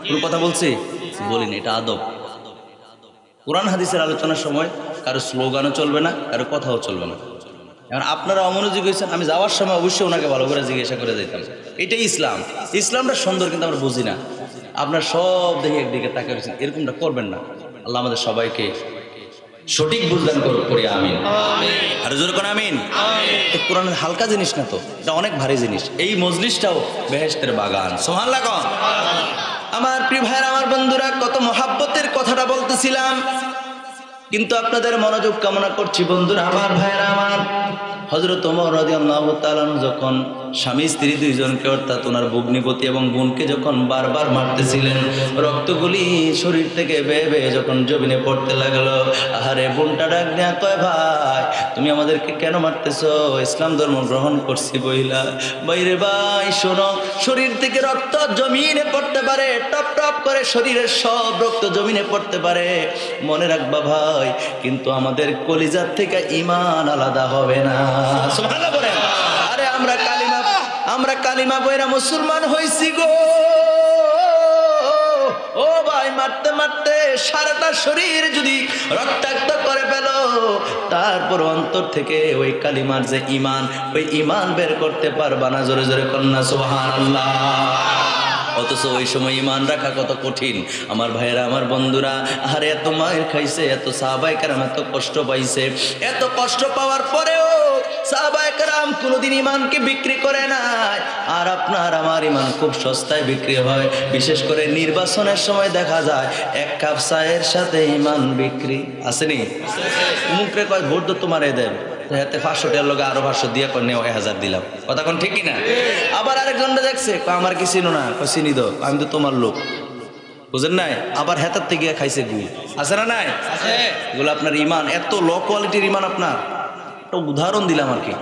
কোনো কথা বলছি? বলিনি, এটা আদব। কোরআন হাদিসের আলোচনার সময় কারো স্লোগানও চলবে না, কারো কথাও চলবে না। এখন আপনারা অমনোযোগী হয়েছেন, আমি যাওয়ার সময় অবশ্যই ওনাকে ভালো করে জিজ্ঞাসা করে দিতাম। এটাই ইসলাম। ইসলামটা সুন্দর, কিন্তু আমরা বুঝি না। আপনার সব দেখে একদিকে তাকে রয়েছেন, এরকমটা করবেন না। আল্লাহ আমাদের সবাইকে সঠিক বুঝদান করি, আমিন। আর জোরে কোন আমিন। তো কোরআনের হালকা জিনিস না, তো এটা অনেক ভারী জিনিস। এই মজলিসটাও বেহেশতের বাগান। সুবহানাল্লাহ। আমার প্রিয় ভাইরা, আমার বন্ধুরা, কত মহাব্বতের কথাটা বলতেছিলাম, কিন্তু আপনাদের মনোযোগ কামনা করছি বন্ধুরা, আমার ভাইরা আমার। হযরত ওমর রাদিয়াল্লাহু তাআলা যখন স্বামী স্ত্রী দুইজনকে, অর্থাৎ ওনার ভগ্নিপতি এবং বোনকে যখন বারবার মারতেছিলেন, রক্তগুলি শরীর থেকে বেয়ে বেয়ে যখন জমিনে পড়তে লাগলো, আহারে বোনটা ডাক দেয়া কয়, ভাই তুমি আমাদেরকে কেন মারতেছো? ইসলাম ধর্ম গ্রহণ করছি বইলা। বাইরে ভাই শোনো, শরীর থেকে রক্ত জমিনে পড়তে পারে, টপ টপ করে শরীরের সব রক্ত জমিনে পড়তে পারে, মনে রাখবা ভাই, কিন্তু আমাদের কলিজার থেকে ঈমান আলাদা হবে না। সুবহানাল্লাহ বলেন। আরে আমরা কালিমা বইরা মুসলমান হইছি গো। ও ভাই, মারতে মারতে সারাটা শরীর যদি রক্তাক্ত করে ফেল, তারপর অন্তর থেকে ওই কালিমার যে ঈমান, ওই ঈমান বের করতে পারবা না। জোরে জোরে কন্যা সুবহানাল্লাহ। অথচ ওই সময় ঈমান রাখা কত কঠিন আমার ভাইয়েরা, আমার বন্ধুরা। আরে এত মায়ের খাইছে, এত সাহাবায়ে কেরাম এত কষ্ট পাইছে, এত কষ্ট পাওয়ার পরেও সাহাবায়ে কেরাম কোনোদিন ঈমানকে বিক্রি করে নাই। আর আপনার আমার ঈমান খুব সস্তায় বিক্রি হয়। বিশেষ করে নির্বাচনের সময় দেখা যায় এক কাপ চায়ের সাথে ঈমান বিক্রি। আসেনি? মুখরে কয় ভোট তো তোমারে দেন, হাতে 500 টাকার লগে আরো 500 দিয়া করে নেও, 1000 দিলাম। কথা কোন ঠিক কিনা? আবার আরেকজনটা দেখছে, আমার কি চিনো না? চিনি দো, আমি তো তোমার লোক, বুঝেন নাই? আবার হেতার থেকে খাইছে গু। আছে না নাই? এগুলো আপনার ঈমান, এত লো কোয়ালিটির ঈমান। আপনার একটা উদাহরণ দিলাম আর কি।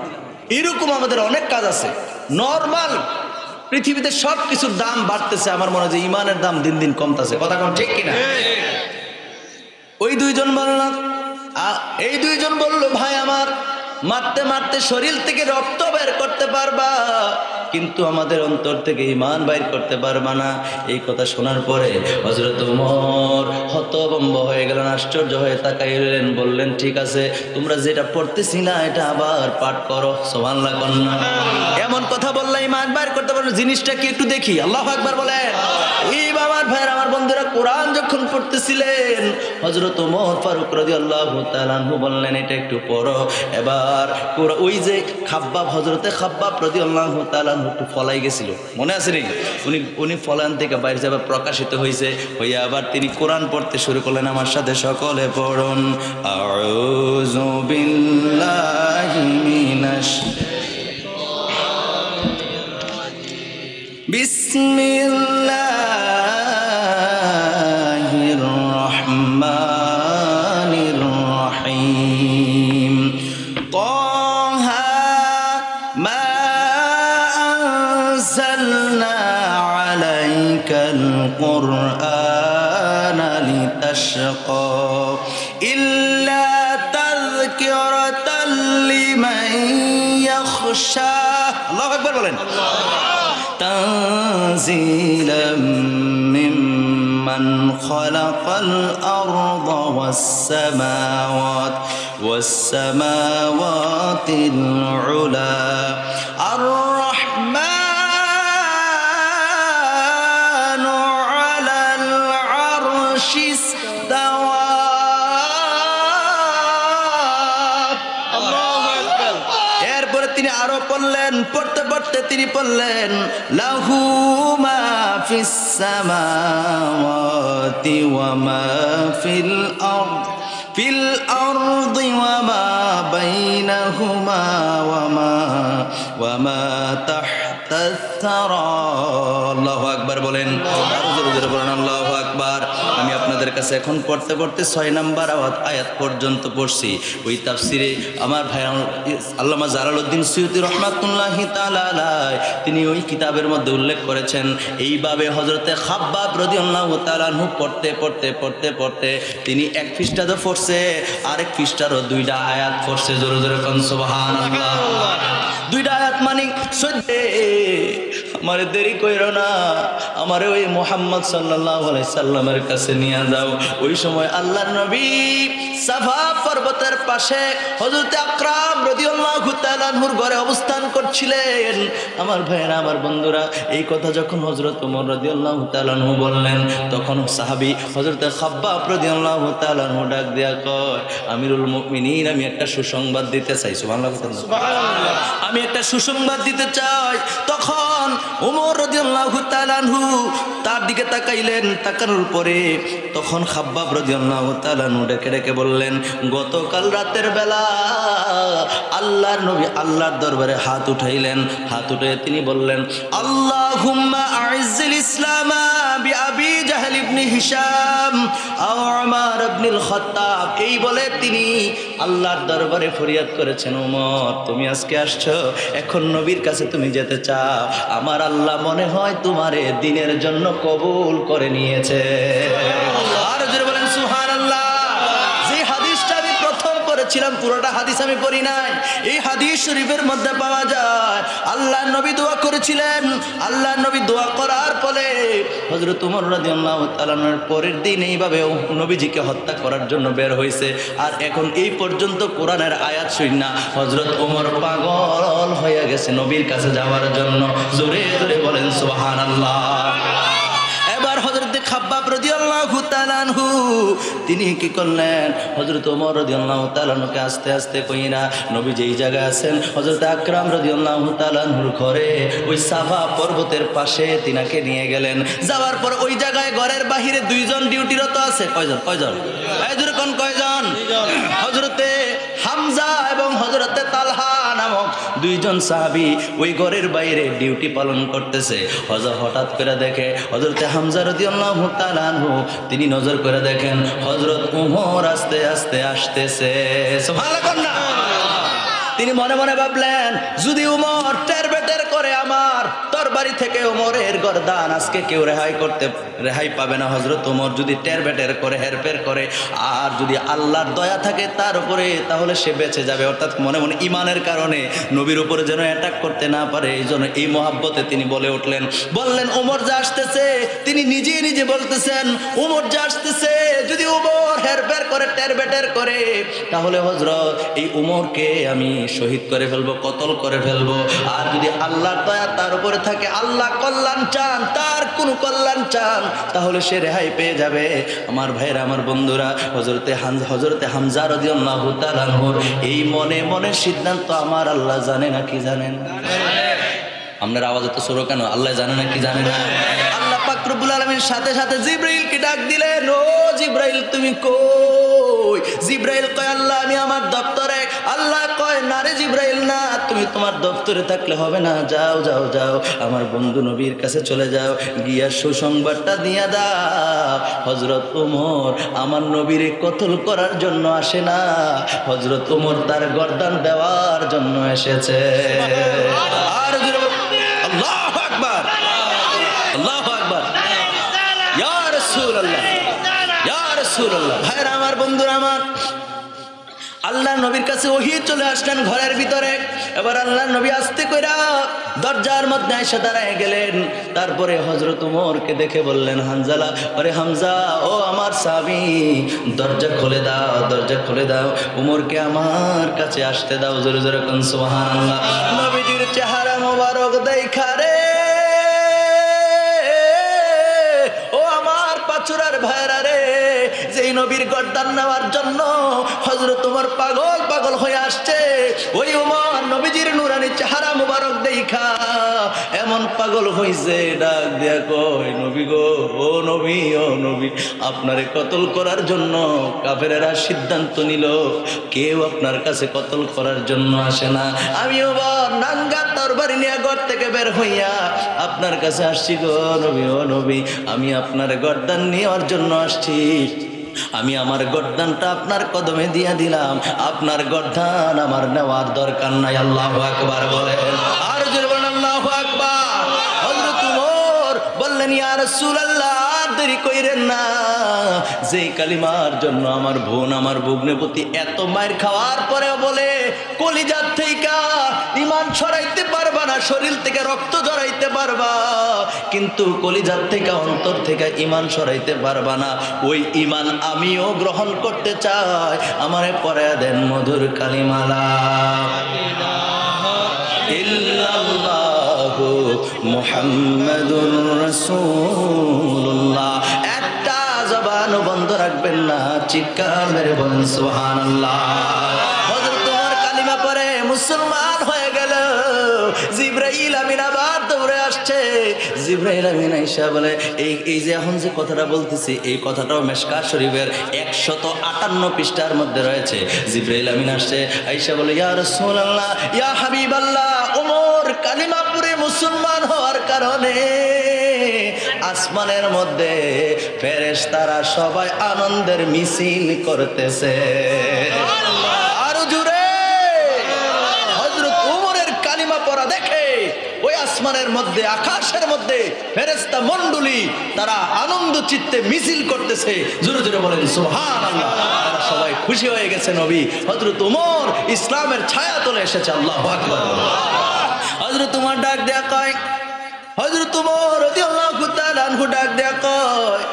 এরকম আমাদের অনেক কাজ আছে। নর্মাল পৃথিবীতে সব কিছুর দাম বাড়তেছে, আমার মনে হয় যে ঈমানের দাম দিন দিন কমতেছে। কথা কোন ঠিক কিনা? ওই দুইজন বললাম, এই দুইজন বললো, ভাই আমার, মারতে মারতে শরীর থেকে রক্ত বের করতে পারবা, কিন্তু আমাদের অন্তর থেকে ঈমান বাইর করতে পারবা না। এই কথা শোনার পরে হযরত ওমর হতভম্ব হয়ে গেলেন, আশ্চর্য হয়ে তাকাইলেন, বললেন, ঠিক আছে, তোমরা যেটা পড়তেছি না এটা আবার পাঠ করো। সুবহানাল্লাহ কন্যা। এমন কথা বললে ঈমান বাইর করতে পারবে, জিনিসটা কি একটু দেখি। আল্লাহু আকবার বলেন। এই বাবার ভাইরা, আমার বন্ধুরা, কোরআন যখন পড়তেছিলেন, হযরত ওমর ফারুক রাদিয়াল্লাহু তাআলা আনহু বললেন, এটা একটু পড়ো। এবার ওই যে খাব্বাব, হযরতে খাব্বাব রাদিয়াল্লাহু তাআলা একটু ফলাই গেছিল, মনে আছে নাকি? উনি ফলান থেকে বাইরে যাবার প্রকাশিত হয়েছে, হইয়া আবার তিনি কোরআন পড়তে শুরু করলেন। আমার সাথে সকলে পড়ুন, আউযু বিল্লাহি মিনাশ বিসমিল্লাহির রহমানির রহিম। তাহা মা আনজালনা আলাইকাল কুরআনা লিতাশকা ইল্লা তাযকিরাতাল লিমান ইয়াখশা। আল্লাহু আকবার বলেন। تنزيلا ممن خلق الأرض والسماوات العلى الرحمن على العرش استوى। এরপরে তিনি আরো পড়লেন, পড়তে পড়তে তিনি বললেন, লাহু মা ফিস সামাওয়াতি ওয়া মা ফিল আরদি ওয়া মা বাইনাহুমা ওয়া মা তাহতা আল্লাহু আকবার বলেন, আরো জোরে জোরে বলেন আল্লাহু আকবার। আমি আপনাদের কাছে এখন পড়তে পড়তে 6 নাম্বার আয়াত পর্যন্ত পড়ছি। ওই তাফসিরে আমার ভাই আল্লামা জালালউদ্দিন সুয়ুতী রাহমাতুল্লাহি তাআলা আলাইহি তিনি ওই কিতাবের মধ্যে উল্লেখ করেছেন, এইভাবে হযরতে খাব্বাব রাদিয়াল্লাহু তাআলা আনহু পড়তে পড়তে পড়তে পড়তে তিনি এক পৃষ্ঠা তো পড়ছে, আরেক পৃষ্ঠারও 2টা আয়াত পড়ছে। জোরে জোরে কোন সুবহানাল্লাহ। 2টা আয়াত মানে সত্যি আমারে দেরি কইরো না, আমারে ওই মুহাম্মদ সাল্লাল্লাহু আলাইহি সাল্লামের কাছে নিয়ে যাও। ওই সময় আল্লাহর নবী সাফা পর্বতের পাশে হযরত আকরাম রাদিয়াল্লাহু তাআলা আনহুর ঘরে অবস্থান করছিলেন। আমার ভাইয়েরা, আমার বন্ধুরা, এই কথা যখন হযরত ওমর রাদিয়াল্লাহু তাআলা আনহু বললেন, তখন সাহাবী হযরত খাব্বাব রাদিয়াল্লাহু তাআলা আনহু ডাক দিয়া কয়, আমিরুল মুমিনিন, আমি একটা সুসংবাদ দিতে চাই। সুবহানাল্লাহ। আমি একটা সুসংবাদ দিতে চাই। তখন ওমর রাদিয়াল্লাহু তাআলা আনহু তার দিকে তাকাইলেন, তাকানোর পরে তখন খাব্বাব রাদিয়াল্লাহু তাআলা আনহু ডেকে ডেকে বললেন, গতকাল রাতের বেলা আল্লাহর নবী আল্লাহর দরবারে হাত উঠাইলেন। হাত উঠে তিনি বললেন, আল্লাহুম্মা আইজ্জিল ইসলামা বিআবি জাহল ইবনে হিশাম আও উমর ইবনুল খাত্তাব। এই বলে তিনি আল্লাহর দরবারে ফরিয়াদ করেছেন, ওমর তুমি আজকে আসছো, এখন নবীর কাছে তুমি যেতে চাও, আমার আল্লাহ মনে হয় তোমারে দ্বীনের জন্য কবুল করে নিয়েছে। আর জোরে বলেন সুবহানাল্লাহ। যে হাদিসটা আমি প্রথম পড়েছিলাম, পুরোটা হাদিস আমি পড়ি নাই, এই হাদিস শরীফের মধ্যে পাওয়া যায় আল্লাহর নবী দোয়া করেছিলেন। আল্লাহর নবী দোয়া করার ফলে হযরত ওমর রাদিয়াল্লাহু তাআলা পরের দিন এইভাবে নবীজিকে হত্যা করার জন্য বের হয়েছে। আর এখন এই পর্যন্ত কোরআনের আয়াত শুনা হযরত ওমর পাগল হয়ে গেছে নবীর কাছে যাওয়ার জন্য। জোরে জোরে বলেন সুবহানাল্লাহ। এবার হযরত খাব্বাব রাদিয়াল্লাহু তাআলা আনহু তিনি কি করলেন, হযরত ওমর রাদিয়াল্লাহু তাআলা আনহুকে আস্তে আস্তে কইরা নবী যেই জায়গায় আছেন হযরত আকরাম রাদিয়াল্লাহু তাআলা আনহুর ঘরে ওই সাফা পর্বতের পাশে তিনাকে নিয়ে গেলেন। যাওয়ার পর ওই জায়গায় ঘরের বাহিরে 2 জন ডিউটিরত আছে। কয়জন? এই জোরে কোন কয়জন? হযরতে হামজা এবং হযরতে তালহা নামক 2 জন সাহাবী ওই ঘরের বাইরে ডিউটি পালন করতেছে। হঠাৎ করে দেখে হযরতে হামজা রাদিয়াল্লাহু তাআলা আনহু তিনি নজর করে দেখেন হযরত ওমর আস্তে আস্তে আসতেছে। সুবহানাল্লাহ। তিনি মনে মনে ভাবলেন, যদি ওমর টের বেটের করে আমার তরবারি থেকে ওমরের গর্দান আজকে কেউ রেহাই পাবে না। হযরত ওমর যদি টের বেটের করে, হেরফের করে, আর যদি আল্লাহর দয়া থাকে তার উপরে, তাহলে সে বেঁচে যাবে। অর্থাৎ মনে মনে ইমানের কারণে নবীর উপরে যেন অ্যাটাক করতে না পারে, এই জন্য এই মহাব্বতে তিনি বললেন ওমর যা আসতেছে, তিনি নিজে নিজে বলতেছেন ওমর যা আসতেছে, যদি ওমর হেরফের করে, টের বেটের করে, তাহলে হযরত এই ওমরকে আমি শহীদ করে ফেলবো, কতল করে ফেলবো। আর যদি আল্লাহর দয়া তার উপরে থাকে, আল্লাহ কল্যাণ চান, তার কোন কল্যাণ চান, তাহলে সে রেহাই পেয়ে যাবে। আমার ভাইরা, আমার বন্ধুরা, হযরতে হামজা রাদিয়াল্লাহু তাআলা আনহুর এই মনে মনে সিদ্ধান্ত আমার আল্লাহ জানে না কি জানেন? আপনার আওয়াজ এত ছোট কেন? আল্লাহ জানে না কি জানে না? আল্লাহ পাক রব্বুল আলামিন সাথে সাথে জিবরাইলকে ডাক দিলেন, ও জিবরাইল তুমি কই? জিবরাইল কয়, আল্লাহ আমি আমার দপ্তরে। আল্লাহ কয়, না রে জিবরাইল না, তুমি তোমার দপ্তরে থাকলে হবে না, যাও যাও যাও আমার বন্ধু নবীর কাছে চলে যাও, গিয়া সুসংবাদটা দিয়া দাও, হযরত ওমর আমার নবীরে কতল করার জন্য আসে না, হযরত ওমর তার গর্দান দেওয়ার জন্য এসেছে। আর আল্লাহু আকবার, আল্লাহু আকবার, ইয়া রাসূলুল্লাহ, ইয়া রাসূলুল্লাহ। ভাইরা আমার, বন্ধুরা আমার, আল্লাহ নবীর কাছে ওহী চলে আসলেন ঘরের ভিতরে। এবার আল্লাহ নবী আস্তে কইরা দরজার মধ্যে এসে দাঁড়ায় গেলেন। তারপরে হযরত ওমরকে দেখে বললেন, হানজালা, আরে হামজা, ও আমার সাহাবী, দরজা খুলে দাও, দরজা খুলে দাও, ওমরকে আমার কাছে আসতে দাও। জোরে জোরে কোন সুবহানাল্লাহ। নবীজির চেহারা মোবারক দেখা রে, ও আমার পাচুরার ভাইরা রে, যেই নবীর গর্দান নেওয়ার জন্য হযরত ওমর পাগল পাগল হয়ে আসছে, ওই ওমর নবীজির নুরানি চেহারা মুবারক দেখা এমন পাগল হইছে, ডাক দিয়া কয়, নবী গো, ও নবী, ও নবী, আপনারে কতল করার জন্য কাফেরেরা সিদ্ধান্ত নিল, কেউ আপনার কাছে কতল করার জন্য আসে না। আমি ওমর নাঙ্গা তরবারি নিয়ে ঘর থেকে বের হইয়া আপনার কাছে আসছি গো নবী, ও নবী, আমি আপনার গর্দান নেওয়ার জন্য আসছি। আমি আমার গর্দানটা আপনার কদমে দিয়ে দিলাম, আপনার গর্দান আমার নেওয়ার দরকার নাই। আল্লাহু আকবার বলেন, আর জোরে বলেন আল্লাহু আকবার। হযরত ওমর বললেন, ইয়া রাসূলুল্লাহ, দেরি কইরেন না। যেই কালিমার জন্য আমার বোন, আমার ভগ্নিপতি এত মায়ের খাওয়ার পরেও বলে কলিজার থেকে ঈমান ছড়াইতে পারবা না, শরীর থেকে রক্ত ঝরাইতে পারবা, কিন্তু কলিজার থেকে অন্তর থেকে ঈমান ছড়াইতে পারবা না, ওই ঈমান আমিও গ্রহণ করতে চাই। আমারে পড়ে দেন মধুর কালিমা লা ইলাহা ইল্লাল্লাহু মুহাম্মাদুর রাসূলুল্লাহ। একটা জবানও বন্ধ রাখবেন না, চিৎকার মেরে বলেন সুবহানাল্লাহ। হযরত ওমর কালিমা পড়ে মুসলমান হয়ে গেল। জিবরাইল আমিন আবার দৌড়ে আসছে। জিবরাইল আমিন আয়েশা বলে, এই যে এখন যে কথাটা বলতেছি, এই কথাটাও মিশকাত শরীফের 158 পৃষ্ঠার মধ্যে রয়েছে। জিবরাইল আমিন আসছে, আয়েশা বলে, ইয়া রাসূলুল্লাহ, ইয়া হাবিবাল্লাহ, ওমর কালিমা পড়ে মুসলমান হওয়ার কারণে আসমানের মধ্যে ফেরেশতারা সবাই আনন্দের মিছিল করতেছে। আরো জোরে। হযরত ওমরের কালিমা পড়া দেখে ওই আসমানের মধ্যে, আকাশের মধ্যে ফেরেশতা মণ্ডলী তারা আনন্দ চিত্তে মিছিল করতেছে। জোরে জোরে বলেন সুবহানাল্লাহ। তারা সবাই খুশি হয়ে গেছে। নবী হযরত ওমর ইসলামের ছায়া তলে এসেছে। আল্লাহু আকবার। হযরত ওমর ডাক দেয়া কয়, হযরত ওমর রাদিয়াল্লাহু তাআলা আনহু ডাক দেয়া কয়,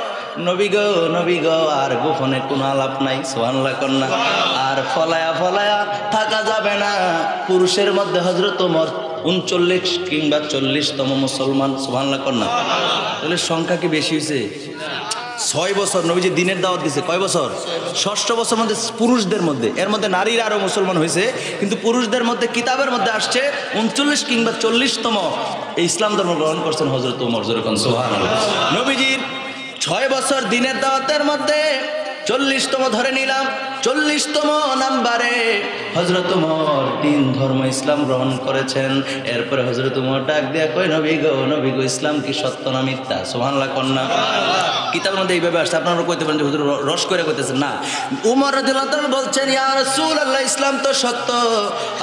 নবী গো, নবী গো, আর গোপনে কোনো আলাপ নাই। সুবহানাল্লাহ কন্যা। আর ফলায়া ফলায়া থাকা যাবে না। পুরুষের মধ্যে হযরত ওমর 39 কিংবা 40তম মুসলমান। সুবহানাল্লাহ কন্যা। তাহলে সংখ্যা কি বেশি হয়েছে? 6 বছর নবীজি দিনের দাওয়াত দিয়েছে। কয় বছর? 6ষ্ঠ বছর মধ্যে পুরুষদের মধ্যে, এর মধ্যে নারীরা আরো মুসলমান হয়েছে, কিন্তু পুরুষদের মধ্যে কিতাবের মধ্যে আসছে 39 কিংবা 40তম এই ইসলাম ধর্ম গ্রহণ করছেন হযরত ওমর। যেরকম সুবহানাল্লাহ। নবীজির 6 বছর দিনের দাওয়াতের মধ্যে 40তম ধরে নিলাম, 40তম নাম্বারে হযরত ওমর দিন ধর্ম ইসলাম গ্রহণ করেছেন। এরপরে হযরত ওমর ডাক দেয়া কয়, নবী গো, নবী গো, ইসলাম কি সত্য না মিথ্যা? সুবহানাল্লাহ কন্যা। কিতাবের মধ্যে এইভাবে আসছে। আপনারা কইতে পারেন যে হুজুর রস করে কইতেছেন না। ওমর রাদিয়াল্লাহু তাআলা বলছেন, ইয়া রাসূলুল্লাহ, ইসলাম তো সত্য।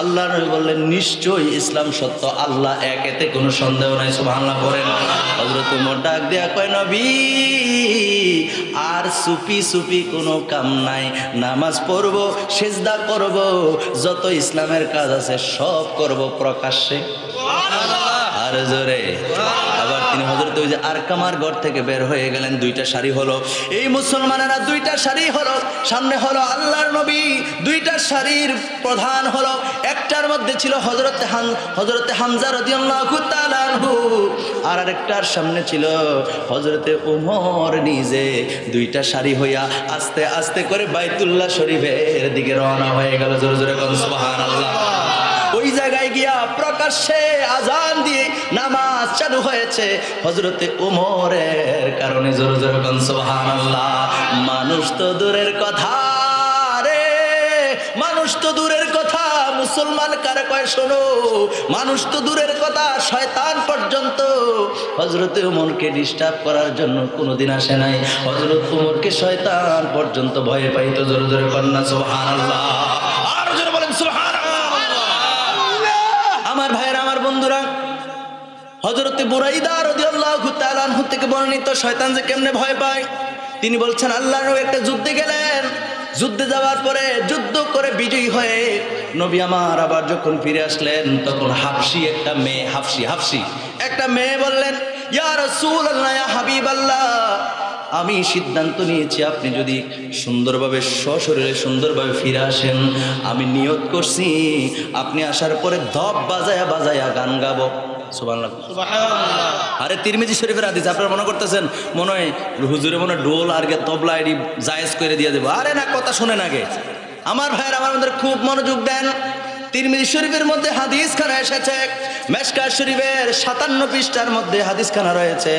আল্লাহর নবী বললেন, নিশ্চয়ই ইসলাম সত্য, আল্লাহ এক, এতে কোনো সন্দেহ নাই। সুবহানাল্লাহ বলেন। হযরত ওমর ডাক দেয়া কয়, নবী আর সুপি সুপি কোনো কাম নাই, নামাজ পড়বো, সিজদা করব, যত ইসলামের কাজ আছে সব করব প্রকাশ্যে। আর জোরে। আবার তিনি হযরত ওই যে আরকামার ঘর থেকে বের হয়ে গেলেন। 2টা শাড়ি হলো। এই মুসলমানেরা 2টা শাড়ি হলো। সামনে হলো আল্লাহর নবী, 2টা শাড়ির প্রধান হলো। একটার মধ্যে ছিল হযরতে হামজা রাদিয়াল্লাহু তাআলা আনহু, আর আরেকটার সামনে ছিল হযরতে ওমর নিজে। 2টা শাড়ি হইয়া আস্তে আস্তে করে বাইতুল্লাহ শরীফের দিকে রওনা হয়ে গেল। জোরে জোরে বলেন সুবহানাল্লাহ। ওই জায়গায় গিয়া প্রকাশ্যে আজান দিয়ে নামাজ চালু হয়েছে হযরতে ওমরের কারণে। জোরে জোরে বলেন সুবহানাল্লাহ। মানুষ তো দূরের কথা রে, মানুষ তো দূরের কথা, মুসলমান কারে কয় শোনো, মানুষ তো দূরের কথা, শয়তান পর্যন্ত হযরতে ওমরকে ডিস্টার্ব করার জন্য কোনোদিন আসে নাই। হযরত ওমরকে শয়তান পর্যন্ত ভয় পাইতো। জোরে জোরে কন্যা সুবহানাল্লাহ। আর জোরে বলেন সুবহানাল্লাহ। আমার ভাইয়েরা, আমার বন্ধুরা, হযরতে বুরাইদা রাদিয়াল্লাহু তাআলা আনহু থেকে বর্ণিত শয়তান যে কেমনে ভয় পায় তিনি বলছেন, আল্লাহর নবী একটা যুদ্ধে গেলেন। যুদ্ধে যাওয়ার পরে যুদ্ধ করে বিজয়ী হয়ে নবী আমার আবার যখন ফিরে আসলেন, তখন হাফসি একটা মেয়ে, হাফসি একটা মেয়ে বললেন, ইয়া রাসূলুল্লাহ, ইয়া হাবিবাল্লাহ, আমি সিদ্ধান্ত নিয়েছি আপনি যদি সুন্দরভাবে সশরীরে সুন্দরভাবে ফিরে আসেন, আমি নিয়ত করছি আপনি আসার পরে ধপ বাজায়া বাজায়া গান গাবো। সুবহানাল্লাহ। আরে তিরমিজি শরীফের হাদিস। আপনারা মনে করতেছেন মনে হয় হুজুরে মনে ডোল আর তবলা এডি জায়েজ করে দিয়ে দেবো। আরে না, কথা শুনেন আগে। আমার ভাইয়ের, আমার মধ্যে খুব মনোযোগ দেন। তিরমিজি শরীফের মধ্যে হাদিস খানা এসেছে, মেশকাত শরীফের 57 পৃষ্ঠার মধ্যে হাদিসখানা রয়েছে,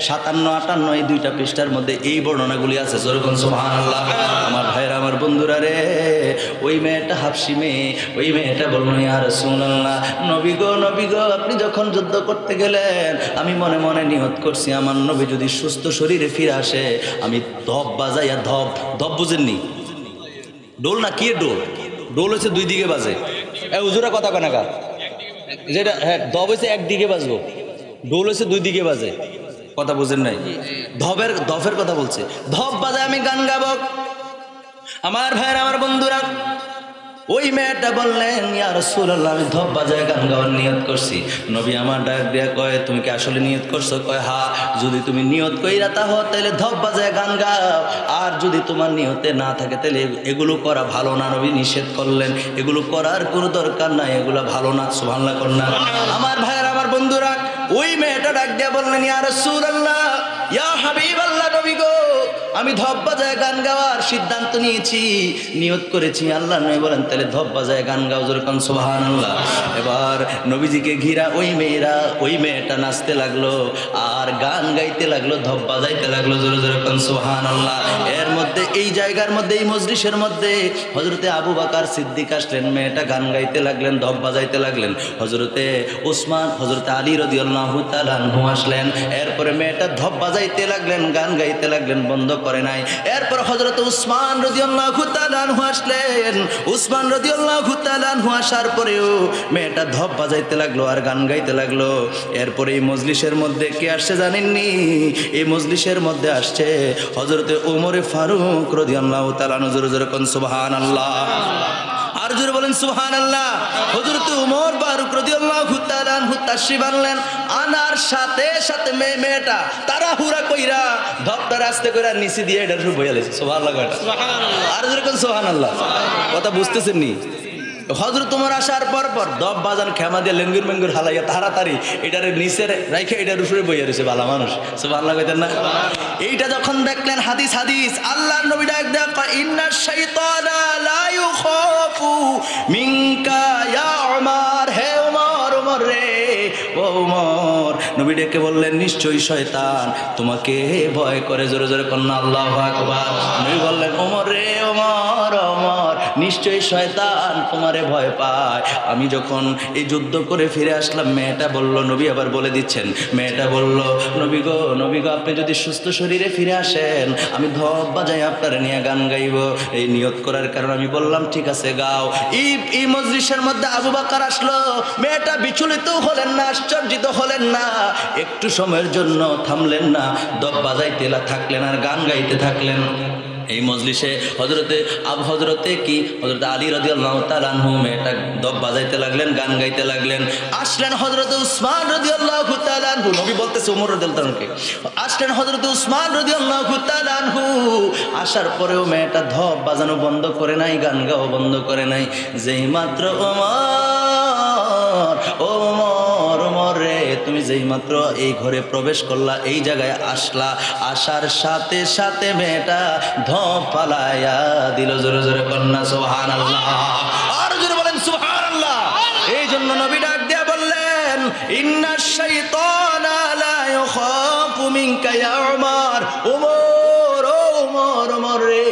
57-58 এই দুইটা পৃষ্ঠার মধ্যে এই বর্ণনাগুলি আছে। যেরকম সুবহানাল্লাহ। আমার ভাইরা, আমার বন্ধুরা রে, ওই মেয়েটা হাবশি মেয়ে, ওই মেয়েটা বলল, ইয়া রাসূলুল্লাহ, নবী গো, নবী গো, আপনি যখন যুদ্ধ করতে গেলেন আমি মনে মনে নিয়ত করছি আমার নবী যদি সুস্থ শরীরে ফিরে আসে আমি ধপ বাজাইয়া, ধপ ধপ বুঝেননি? ডোল না, কি ডোল? ডোল হচ্ছে দুই দিকে বাজে। হুজুরা কথা কয় না কা? যেটা হ্যাঁ, ধপ হচ্ছে একদিকে বাজবো, ডোল হচ্ছে দুই দিকে বাজে। কথা বুঝেন নাই? ধপের কথা বলছে। ধপ বাজায় আমি গান গাবো। আমার ভাইয়ের, আমার বন্ধুরা, ওই মেয়েটা বললেন, ইয়া রাসূলুল্লাহ, আমি ধপ বাজায় গান গাওয়ার নিয়ত করছি। নবী আমার ডাক দিয়া কয়, তুমি কি আসলে নিয়ত করছো? কয় হ্যাঁ। যদি তুমি নিয়ত কইরা তাহো তাহলে ধপ বাজায় গান গাও, আর যদি তোমার নিয়তে না থাকে তাহলে এগুলো করা ভালো না। নবী নিষেধ করলেন, এগুলো করার কোনো দরকার নাই, এগুলো ভালো না। সুবহানাল্লাহ কন্যা। আমার ভাইয়ের, আমার বন্ধুরা, ওই মেয়েটা ডাক দিয়া বললেন, ইয়া রাসূলুল্লাহ, ইয়া হাবিবাল্লাহ, নবী গো, আমি ধপ বাজায় গান গাওয়ার সিদ্ধান্ত নিয়েছি, নিয়ত করেছি। আল্লাহ নবী বলেন, তাহলে ধপ বাজায় গান গাও। যেরকম সুবহানাল্লাহ। এবার নবীজিকে ঘিরা ওই মেয়েটা নাচতে লাগলো আর গান গাইতে লাগলো, ধপ বাজাইতে লাগলো। যেরকম সুবহানাল্লাহ। এর মধ্যে, এই জায়গার মধ্যে, এই মজলিসের মধ্যে হযরতে আবু বকর সিদ্দিক আসলেন, মেয়েটা গান গাইতে লাগলেন, ধপ বাজাইতে লাগলেন। হযরতে উসমান, হযরতে আলী রাদিয়াল্লাহু তাআলা আনহু আসলেন। এরপরে মেয়েটা ধপ বাজাইতে লাগলেন, গান গাইতে লাগলেন, বন্ধ করে নাই। এরপর হযরত উসমান রাদিয়াল্লাহু তাআলা আনহু আসলেন। উসমান রাদিয়াল্লাহু তাআলা আনহু আসার পরেও মেয়েটা ধপ বাজাইতে লাগলো আর গান গাইতে লাগলো। এরপরে এই মজলিসের মধ্যে কে আসছে জানেননি? এই মজলিসের মধ্যে আসছে হযরতে ওমর ফারুক রাদিয়াল্লাহু তাআলা আনহু। জোরে কোন সুবহানাল্লাহ। আর জোরে বলেন সুবহানাল্লাহ। হযরত ওমর ফারুক রাদিয়াল্লাহু তাআলা আনহু তাশরিফ আনলেন। আনার সাথে সাথে মেয়েটা তাড়াহুড়া কইরা ধপটা রাস্তে কইরা নিচে দিয়ে এটা শুরু হয়ে গেছে। সুবহানাল্লাহ। আর জোরে কোন সুবহানাল্লাহ। কথা বুঝতেছেন নি? হযরত ওমর আসার পর দপ বাজান খেমা দিয়ে লেঙ্গুর মেঙ্গুর হালাইয়া তাড়াতাড়ি এটারে নিচে রাইখে এটার উপরে বইয়া রয়েছে ভালো মানুষ। সুবহানাল্লাহ কইতেন না? এইটা যখন দেখলেন, হাদিস আল্লাহর নবী ডাক দেয়া কয়, ইন্নাশ শাইতানা লা ইউখাফু মিনকা ইয়া উমর। হে ওমর, ওমর রে, ও ওমর। নবী ডেকে বললেন, নিশ্চয়ই শয়তান তোমাকে ভয় করে। জোরে জোরে কন্যা আল্লাহু আকবার। নবী বললেন, ওমর রে, ওমর, ওমর, নিশ্চয়ই শয়তান তোমারে ভয় পায়। আমি যখন এই যুদ্ধ করে ফিরে আসলাম, মেয়েটা বলল, নবী আবার বলে দিচ্ছেন, মেয়েটা বলল, নবী গো, নবী গো, আপনি যদি সুস্থ শরীরে ফিরে আসেন আমি ধপ বাজাই আপনার নিয়ে গান গাইব। এই নিয়ত করার কারণে আমি বললাম, ঠিক আছে গাও। এই মজলিসের মধ্যে আবু বকর আসলো। মেয়েটা বিচলিত হলেন না, আশ্চর্যিত হলেন না, একটু সময়ের জন্য থামলেন না, ধপ বাজাইতে থাকলেন আর গান গাইতে থাকলেন। এই মজলিসে হযরতে আলী রাদিয়াল্লাহু তাআলা আনহু মেয়েটা দপ বাজাইতে লাগলেন, গান গাইতে লাগলেন। আসলেন হযরতে উসমান রাদিয়াল্লাহু তাআলা আনহু। নবী বলতেছে ওমর রাদিয়াল্লাহু তাআলাকে, আসলেন হযরতে উসমান রাদিয়াল্লাহু তাআলা আনহু। আসার পরেও মেয়েটা ধপ বাজানো বন্ধ করে নাই, গান গাওয়া বন্ধ করে নাই। যেই মাত্র ওমর রে, তুমি যেই মাত্র এই ঘরে প্রবেশ করলা, এই জায়গায় আসলা, আসার সাথে সাথে মেয়েটা ধপ পালাইয়া দিল। জোরে জোরে কন্যা সুবহানাল্লাহ। আর জোরে বলেন সুবহানাল্লাহ। এই জন্য নবী ডাক দিয়া বললেন, ইন্নাশ শাইতানা লা ইউখাফু মিনকা ইয়া উমর। ওমর, ওমর, ওমর রে,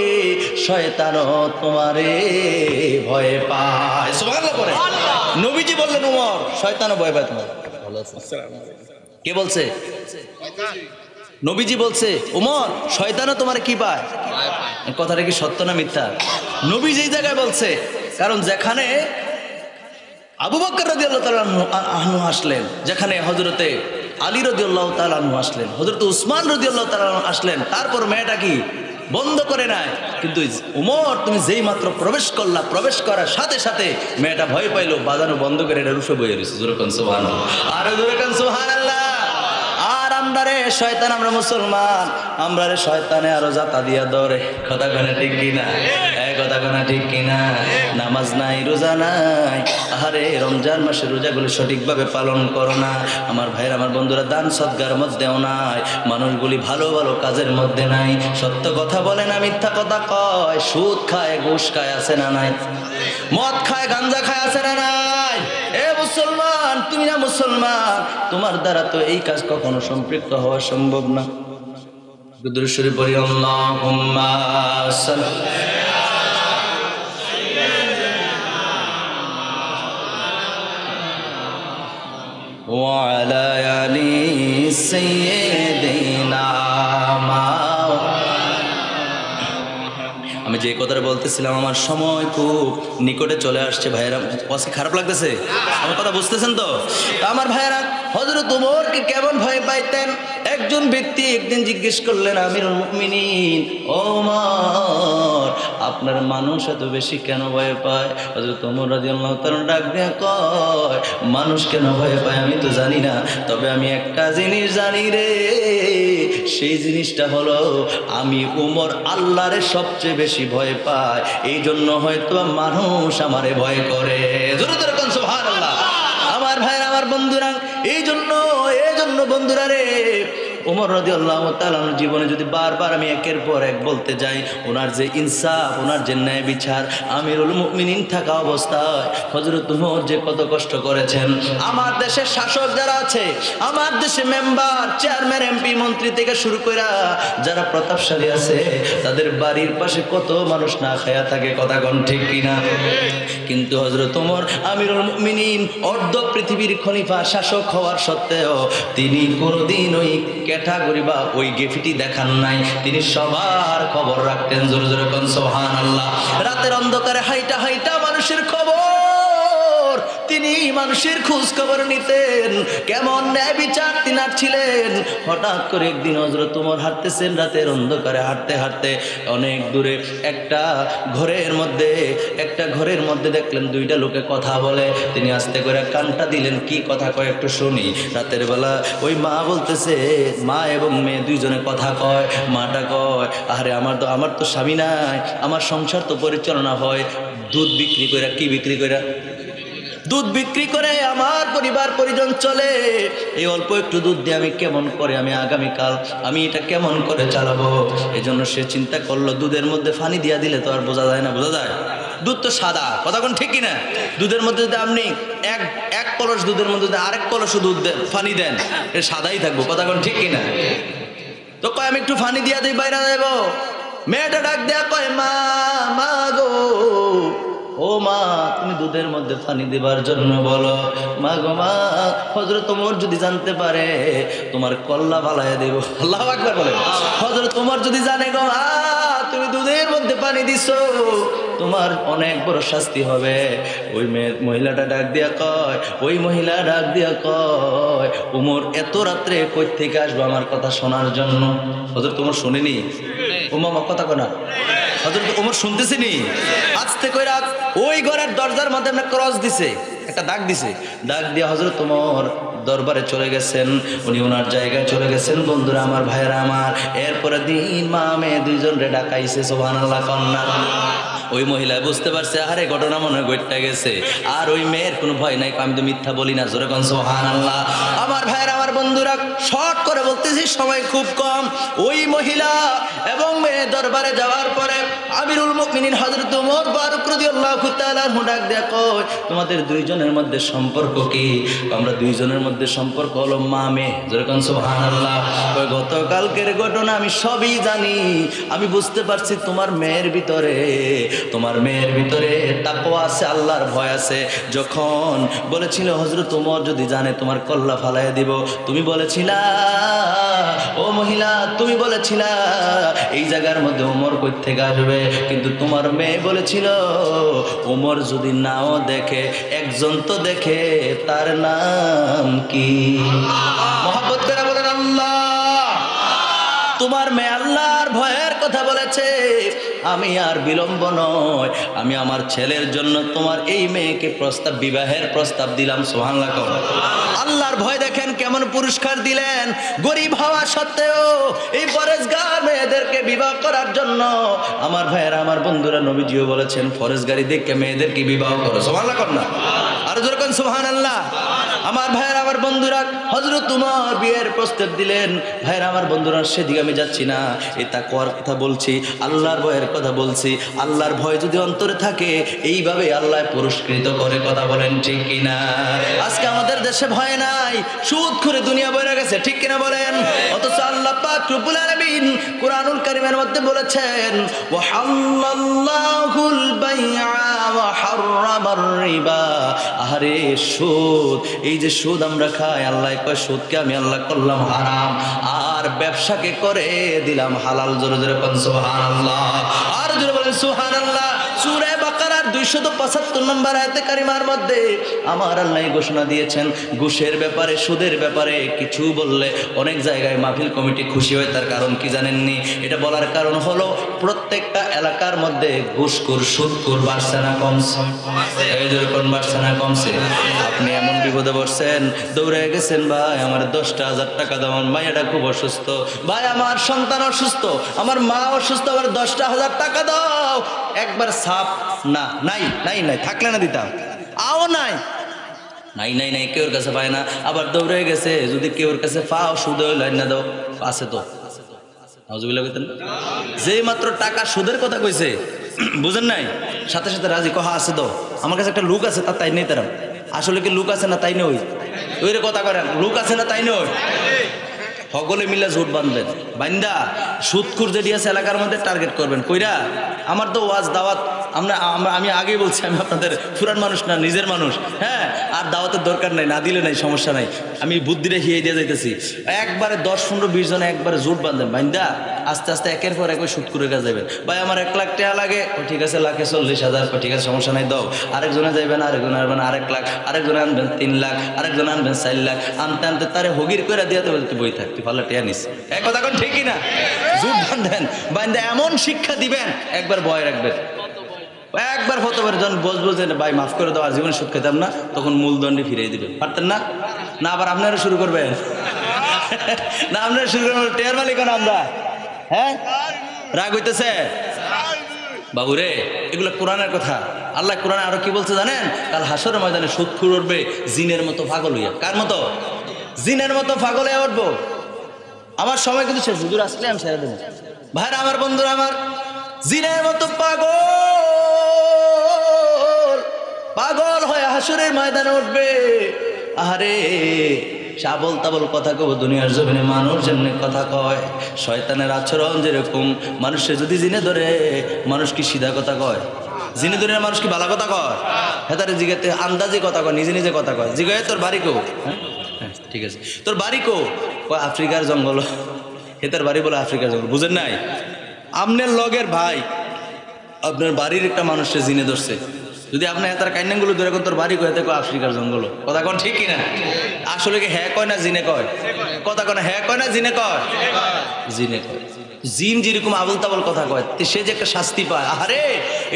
শয়তানও তোমারে ভয় পায়। সুবহানাল্লাহ করে নবীজি বললেন, ওমর, শয়তানও ভয় পায় তোমার। কে বলছে? নবীজি বলছে, ওমর, শয়তানও তোমার কি পায়? কথাটা কি সত্য না মিথ্যা? নবী যেই জায়গায় বলছে, কারণ যেখানে আবু বকর রাদিয়াল্লাহু তাআলা আনহু আসলেন, যেখানে হযরতে আলী রাদিয়াল্লাহু তাআলা আনহু আসলেন, হযরতে উসমান রাদিয়াল্লাহু তাআলা আসলেন, তারপর মেয়েটা কি বন্ধ করে নাই। কিন্তু ওমর, তুমি যেই মাত্র প্রবেশ করলা, প্রবেশ করার সাথে সাথে মেয়েটা ভয় পাইলো, বাজানো বন্ধ করে এটা রুশে বইয়ে রয়েছে। জোরে কোন সুবহানাল্লাহ। আর জোরে কোন সুবহানাল্লাহ। আর আমরা রে শয়তান, আমরা মুসলমান, আমরা রে শয়তানে আরো জাতা দিয়া ধরে। কথা কানে ঠিক কিনা? কথা কানা ঠিক কিনা? নামাজ নাই, রোজা নাই। আরে রমজান মাসের রোজাগুলো সঠিকভাবে পালন করো না। আমার ভাইয়ের, আমার বন্ধুরা, দান সদকার মধ্যেও নাই, মানুষগুলি ভালো ভালো কাজের মধ্যে নাই। সত্য কথা বলে না, মিথ্যা কথা কয়। সুদ খায়, ঘুষ খায়, আছে না নাই? মদ খায়, গাঞ্জা খায়, আছে না নাই? এ মুসলমান, তুমি না মুসলমান, তোমার দ্বারা তো এই কাজ কখনো সম্পৃক্ত হওয়া সম্ভব না। দুরূদ শরীফ পড়ি, আল্লাহুম্মা সাল্লি ওয়া আলা আলি সাইয়্যিদিনা। আমি যে কথাটা বলতেছিলাম, আমার সময় খুব নিকটে চলে আসছে ভাইয়েরা। আজকে খারাপ লাগতেছে? আমার কথা বুঝতেছেন তো? আমার ভাইয়েরা, হযরত ওমরকে কেমন ভয় পাইতেন? একজন ব্যক্তি একদিন জিজ্ঞেস করলেন, আমিরুল মুমিনিন, ওমর, আপনার মানুষ এত বেশি কেন ভয় পায়? হযরত ওমর রাদিয়াল্লাহু তাআলা ডাক দিয়ে কয়, মানুষ কেন ভয় পায় আমি তো জানি না, তবে আমি একটা জিনিস জানি রে, সেই জিনিসটা হলো আমি ওমর আল্লাহরে সবচেয়ে বেশি ভয় পায়, এই জন্য হয়তো মানুষ আমারে ভয় করে। জোরে জোরে কোন সুবহানাল্লাহ। আমার ভাইরা, আমার বন্ধুরা, এই জন্য বন্ধুরা রে, ওমর রাদিয়াল্লাহু তাআলার জীবনে যদি বারবার আমি একের পর এক বলতে যাই, ওনার যে ইনসাফ, ওনার যে ন্যায় বিচার, আমিরুল মুমিনিন থাকা অবস্থায় হযরত ওমর যে কত কষ্ট করেছেন। আমার দেশের শাসক যারা আছে, আমার দেশে মেম্বার, চেয়ারম্যান, এমপি, মন্ত্রী থেকে শুরু করে যারা প্রতাপশালী আছে, তাদের বাড়ির পাশে কত মানুষ না খায়া থাকে, কথা কোন ঠিক কিনা? কিন্তু হযরত ওমর আমিরুল মুমিনিন, অর্ধ পৃথিবীর খলিফা, শাসক হওয়ার সত্ত্বেও তিনি কোনোদিন ওই ক্যাটাগরি বা ওই গেফিটি দেখান নাই। তিনি সবার খবর রাখতেন। জোরে জোরে কোন সুবহানাল্লাহ। রাতের অন্ধকারে হাইটা হাইটা মানুষের খবর, তিনি মানুষের খোঁজ খবর নিতেন। কেমন ন্যায় বিচার তিনার ছিলেন। হঠাৎ করে একদিন হযরত ওমর হাঁটতেছেন, রাতের অন্ধকারে হাঁটতে হাঁটতে অনেক দূরে একটা ঘরের মধ্যে দেখলেন দুইটা লোকে কথা বলে। তিনি আস্তে করে কানটা দিলেন, কি কথা কয় একটু শুনি। রাতের বেলা ওই মা বলতেছে, মা এবং মেয়ে দুইজনে কথা কয়। মাটা কয়, আরে আমার তো স্বামী নাই, আমার সংসার তো পরিচালনা হয় দুধ বিক্রি করে। কি বিক্রি করে? দুধ বিক্রি করে আমার পরিবার পরিজন চলে। এই অল্প একটু দুধ দিয়ে আমি কেমন করে আগামীকাল এটা কেমন করে চালাবো? এই জন্য সে চিন্তা করলো, দুধের মধ্যে পানি দিয়া দিলে তো আর বোঝা যায় না, বোঝা যায়? দুধ তো সাদা, কথা কোন ঠিক কিনা? দুধের মধ্যে যদি আপনি এক কলস দুধের মধ্যে আরেক কলস দুধ পানি দেন, এটা সাদাই থাকবো, কথা কোন ঠিক কিনা? তো কয় আমি একটু পানি দিয়া দিই, বাইরে যাবো। মেয়েটা ডাক দেয়া কয়, মা গো, ও মা, তুমি দুধের মধ্যে পানি দেবার জন্য বলো। মা গো মা, হযরত ওমর যদি জানতে পারে তোমার কল্লা ভালাইয়া দেব। আল্লাহু আকবার বলে। হযরত ওমর যদি জানে গো মা, তুমি দুধের মধ্যে পানি দিছো, তোমার অনেক বড় শাস্তি হবে। ওই মহিলাটা ডাক দিয়া কয়, ওমর এত রাত্রে কই থেকে আসবো আমার কথা শোনার জন্য? হযরত ওমর শুনেনি? ও মামা কথা কনা, হযরত ওমর শুনতেছিনি? আস্তে কইরা ওই ঘরের দরজার মধ্যে একটা ক্রস দিছে, একটা দাগ দিছে। দাগ দিয়ে হযরত ওমর দরবারে চলে গেছেন, উনি ওনার জায়গায় চলে গেছেন। বন্ধুরা আমার, ভাইয়েরা আমার, এরপরে দিন মা মেয়ে দুইজন রে ডাকাইছে। সুবহানাল্লাহ কন্যা। ওই মহিলা বুঝতে পারছে, আরে ঘটনা মনে হয় ঘটে গেছে। আর ওই মেয়ের কোনো ভয় নাই, আমি তো মিথ্যা বলি না। জোরে কোন সুবহানাল্লাহ। আমার ভাইয়েরা, আমার বন্ধুরা, শর্ট করে বলতেছি, সময় খুব কম। ওই মহিলা এবং মেয়ে দরবারে যাওয়ার পরে আমিরুল মুমিনিন হযরত ওমর ফারুক রাদিয়াল্লাহু তাআলা ডাক দেয়া কয়, তোমাদের দুইজনের মধ্যে সম্পর্ক কি? আমরা দুইজনের মধ্যে সম্পর্ক হলো মা মেয়ে। জোরে কোন সুবহানাল্লাহ। গতকালকের ঘটনা আমি সবই জানি, আমি বুঝতে পারছি তোমার মেয়ের ভিতরে তাকওয়া আছে, আল্লাহর ভয় আছে। যখন বলেছিল হযরত ওমর যদি জানে তোমার কল্লা ফালাইয়া দিব, তুমি বলেছিলা, ও মহিলা, তুমি বলেছিলা এই জায়গার মধ্যে ওমর কই থেকে আসবে, কিন্তু তোমার মেয়ে বলেছিল ওমর যদি নাও দেখে, একজন তো দেখে, তার নাম কি? মহব্বত করে বলেন আল্লাহ। তোমার মেয়ে আল্লাহর ভয়ের কথা বলেছে। আমি আর বিলম্ব নয়, আমি আমার ছেলের জন্য তোমার এই মেয়েকে বিবাহের প্রস্তাব দিলাম। সুবহানাল্লাহ। আল্লাহর ভয় দেখেন কেমন পুরস্কার দিলেন। গরিব হওয়া সত্ত্বেও এই পরেশগার মেয়েদেরকে বিবাহ করার জন্য, আমার ভাইয়েরা, আমার বন্ধুরা, নবীজিও বলেছেন ফরেশগারি দেখে মেয়েদেরকে বিবাহ করো। সুবহানাল্লাহ। আর যেরকম সুবহানাল্লাহ। আমার ভাইয়ের আমার বন্ধুরা, হযরত উমর বিয়ের প্রস্তাব দিলেন। ভাইয়ের আমার বন্ধুরা, সেদিকে আমি যাচ্ছি না, এই তাকওয়ার কথা বলছি, আল্লাহর ভয়ের কথা বলছি। আল্লাহর ভয় যদি অন্তরে থাকে, এইভাবে আল্লাহ পুরস্কৃত করে। কথা বলেন ঠিক কিনা? আজকে আমাদের দেশে ভয় নাই, সুদ করে দুনিয়া বইরা গেছে, ঠিক কিনা বলেন? অথচ আল্লাহ পাক রব্বুল আলামিন কুরআনুল কারীমের মধ্যে বলেছেন, ওয়া হাল্লাল্লাহুল বাইআ ওয়া হাররামার রিবা। আরে সুদ, এই যে সুদ আমরা খাই, আল্লাহ কয় সুদকে আমি আল্লাহ করলাম হারাম, আর ব্যবসাকে করে দিলাম হালাল। জোরে জোরে বলেন সুবহানাল্লাহ। আর জোরে বলেন সুবহানাল্লাহ। সূরা বাকারার 275 নম্বর আয়াতে কারিমার মধ্যে আমার আল্লাহ ঘোষণা দিয়েছেন, ঘুষের ব্যাপারে, সুদের ব্যাপারে কিছু বললে অনেক জায়গায় মাহফিল কমিটি খুশি হয়। তার কারণ কি জানেননি? এটা বলার কারণ হলো প্রত্যেকটা এলাকার মধ্যে ঘুষখোর, সুদখোর বাড়ছে না কমছে? এই যেরকম বাড়ছে না কমছে? আপনি এমন বিপদে পড়ছেন, দৌড়ে গেছেন, ভাই আমার 10,000 টাকা দাও, আমার মায়েরা খুব অসুস্থ, ভাই আমার সন্তান অসুস্থ, আমার মা অসুস্থ, আমার 10,000 টাকা দাও। একবার সাপ না, নাই নাই নাই, থাকলে না দিতাম, আও নাই নাই নাই নাই, কেউর কাছে পায় না। আবার দৌড়ে গেছে, যদি কেউর কাছে পাও, সুদে লাইন না দাও, আছে তো। যে মাত্র টাকা সুদের কথা কইছে, বুঝেন নাই, সাথে সাথে রাজি, কহা আছে তো, আমার কাছে একটা লুক আছে, তাই নেই তারা। আসলে কি লুক আছে না তাই নই? ওই রে কথা করেন, লুক আছে না তাই নই? সকলে মিলে জোট বাঁধবেন, বান্দা সুদখোর যেটি আছে এলাকার মধ্যে টার্গেট করবেন। কইরা আমার তো ওয়াজ দাওয়াত, আমি আগেই বলছি, আমি আপনাদের পুরান মানুষ না, নিজের মানুষ। হ্যাঁ, আর দাওয়াতের দরকার নাই, না দিলে নাই, সমস্যা নাই, আমি বুদ্ধিরে হিয়ে দিয়ে যাইতেছি। একবারে 10-15-20 জন একবারে জোট বাঁধবেন, বান্দা আস্তে আস্তে একের পর এক সুদ করে কাজ যাবেন। ভাই আমার 1 লাখ টাকা লাগে, ঠিক আছে, 1,40,000, ঠিক আছে, সমস্যা নাই, দাও। আরেকজনে যাইবেন, আরেকজনে আনবেন 1 লাখ, আরেকজনে আনবেন 3 লাখ, আরেকজনে আনবেন 4 লাখ, আনতে আনতে তারে হগির করে দিয়ে তো বই থাকতে ভালো টিয়া নিস। এক কথা কোন ঠিকই না? জুট বান্ধেন, বান্ধে এমন শিক্ষা দিবেন, একবার ভয় রাখবেন। একবার হতে পারে যখন বসবো যে ভাই মাফ করে দাও, আর জীবনে সুদ খেতাম না, তখন মূলদণ্ডে ফিরিয়ে দিবেন। পারতেন না? না আবার আপনারা শুরু করবেন? না আপনারা শুরু করবেন? টেয়ার মালিক না আমরা? হ্যাঁ, রাগ হইতেছে বাবুরে? এগুলো কোরআনের কথা। আল্লাহ কোরআনে আরো কি বলছে জানেন? কাল হাসরের ময়দানে সুদখোর উঠবে জিনের মতো পাগল হইয়া। কার মতো? জিনের মতো পাগল হয়ে উঠবো। আমার সময় কিন্তু শেষ, হুজুর আসলে আমি ছেড়ে দেবো। ভাইরা আমার, বন্ধুরা আমার, জিনের মতো পাগল হয়ে হাসরের ময়দানে উঠবে। আরে সাবল তাবল কথা কব, দুনিয়ার জমিনে মানুষ যেমনি কথা কয়, শয়তানের আচরণ যেরকম, মানুষে যদি জিনে ধরে, মানুষ কি সিধা কথা কয়? জিনে ধরে মানুষ কি ভালো কথা কয়? হেতারে জিগাতে আন্দাজে কথা কয়, নিজে নিজে কথা কয়। জিগায় তোর বাড়ি কো? হ্যাঁ ঠিক আছে, তোর বাড়ি কো? কয় আফ্রিকার জঙ্গল। হেতার বাড়ি বলে আফ্রিকার জঙ্গল। বুঝেন নাই? আপনার লগের ভাই আপনার বাড়ির একটা মানুষের জিনে ধরছে, যদি আপনি তার কাইনাগুলো ধরে তোর বাড়ি কয়ে দেখো আফ্রিকার জঙ্গল, কথা কন ঠিক কিনা? আসলে কি হ্যাঁ কয় না জিনে কয়? কথা কন হ্যাঁ কয় না জিনে কয়? জিনে কয়। জিন যেরকম আবল তাবল কথা কয়, সে যে একটা শাস্তি পায়। আরে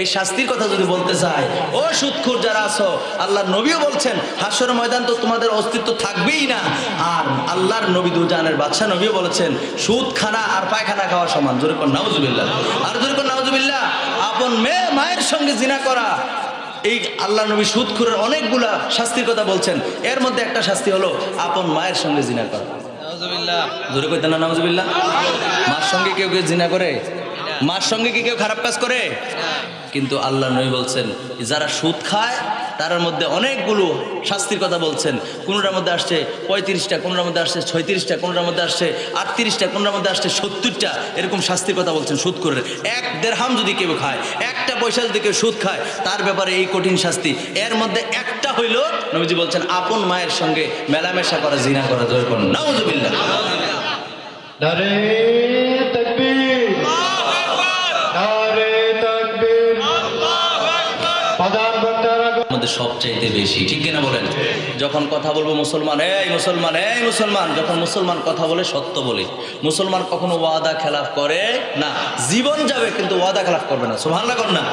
এই শাস্তির কথা যদি বলতে চায়, ও সুদখোর যারা আছো, আল্লাহর নবীও বলছেন হাসর ময়দান তো তোমাদের অস্তিত্ব থাকবেই না। আর আল্লাহর নবী দুজানের বাদশা নবীও বলেছেন সুদ খানা আর পায়খানা খাওয়া সমান। জোরে কোন নাউজুবিল্লাহ, আর জোরে কোন নাউজুবিল্লাহ। আপন মেয়ে মায়ের সঙ্গে জিনা করা, এই আল্লাহ নবী সুদখোরের অনেকগুলা শাস্তির কথা বলছেন। এর মধ্যে একটা শাস্তি হলো আপন মায়ের সঙ্গে জিনা করা। জোরে কইতেন না নাউজুবিল্লাহ? মার সঙ্গে কেউ কেউ জিনা করে? মার সঙ্গে কি কেউ খারাপ কাজ করে? কিন্তু আল্লাহ নবী বলছেন যারা সুদ খায় তার মধ্যে অনেকগুলো শাস্তির কথা বলছেন। কোনটার মধ্যে আসছে 35টা, কোনটার মধ্যে আসছে 36টা, কোনটার মধ্যে আসছে 38টা, কোনটার মধ্যে আসছে 70টা, এরকম শাস্তির কথা বলছেন সুদখোরের। 1 দিরহাম যদি কেউ খায়, 1টা পয়সা যদি কেউ সুদ খায়, তার ব্যাপারে এই কঠিন শাস্তি। এর মধ্যে একটা হইল নবীজি বলছেন আপন মায়ের সঙ্গে মেলামেশা করা, জিনা করা। জোরে করুন নাউজুবিল্লাহ। নারে তাকবীর, নারে তাকবীর। প্রধান বক্তারা আমাদের সবচাইতে বেশি, ঠিক কিনা বলেন? যখন কথা বলবো মুসলমান, এই মুসলমান, এই মুসলমান, যখন মুসলমান কথা বলে সত্য বলে। মুসলমান কখনো ওয়াদা খেলাফ করে না, জীবন যাবে কিন্তু ওয়াদা খেলাফ করবে না। সুবহানাল্লাহ কর না।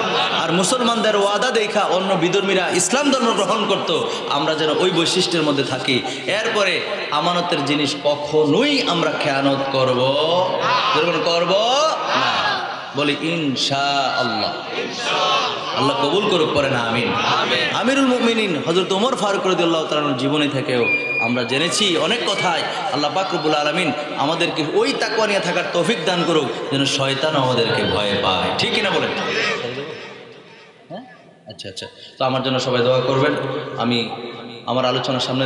আর মুসলমানদের ওয়াদা দেখা অন্য বিধর্মীরা ইসলাম ধর্ম গ্রহণ করত, আমরা যেন ওই বৈশিষ্ট্যের মধ্যে থাকি। এরপরে আমানতের জিনিস কখনোই আমরা খেয়ানত করব না, বলি ইনশাআল্লাহ। আল্লাহ কবুল করুক, পড়েন আমিন। আমিরুল মুমিনিন হযরত ওমর ফারুক রাদিয়াল্লাহু তাআলার জীবনী থেকেও আমরা জেনেছি অনেক কথাই। আল্লাহ পাক রব্বুল আলামিন আমাদেরকে ওই তাকওয়া নিয়ে থাকার তৌফিক দান করুক যেন শয়তান আমাদেরকে ভয় পায়, ঠিক কিনা বলেন? হ্যাঁ, আচ্ছা আচ্ছা। তো আমার জন্য সবাই দোয়া করবেন। আমি আমার আলোচনার সামনে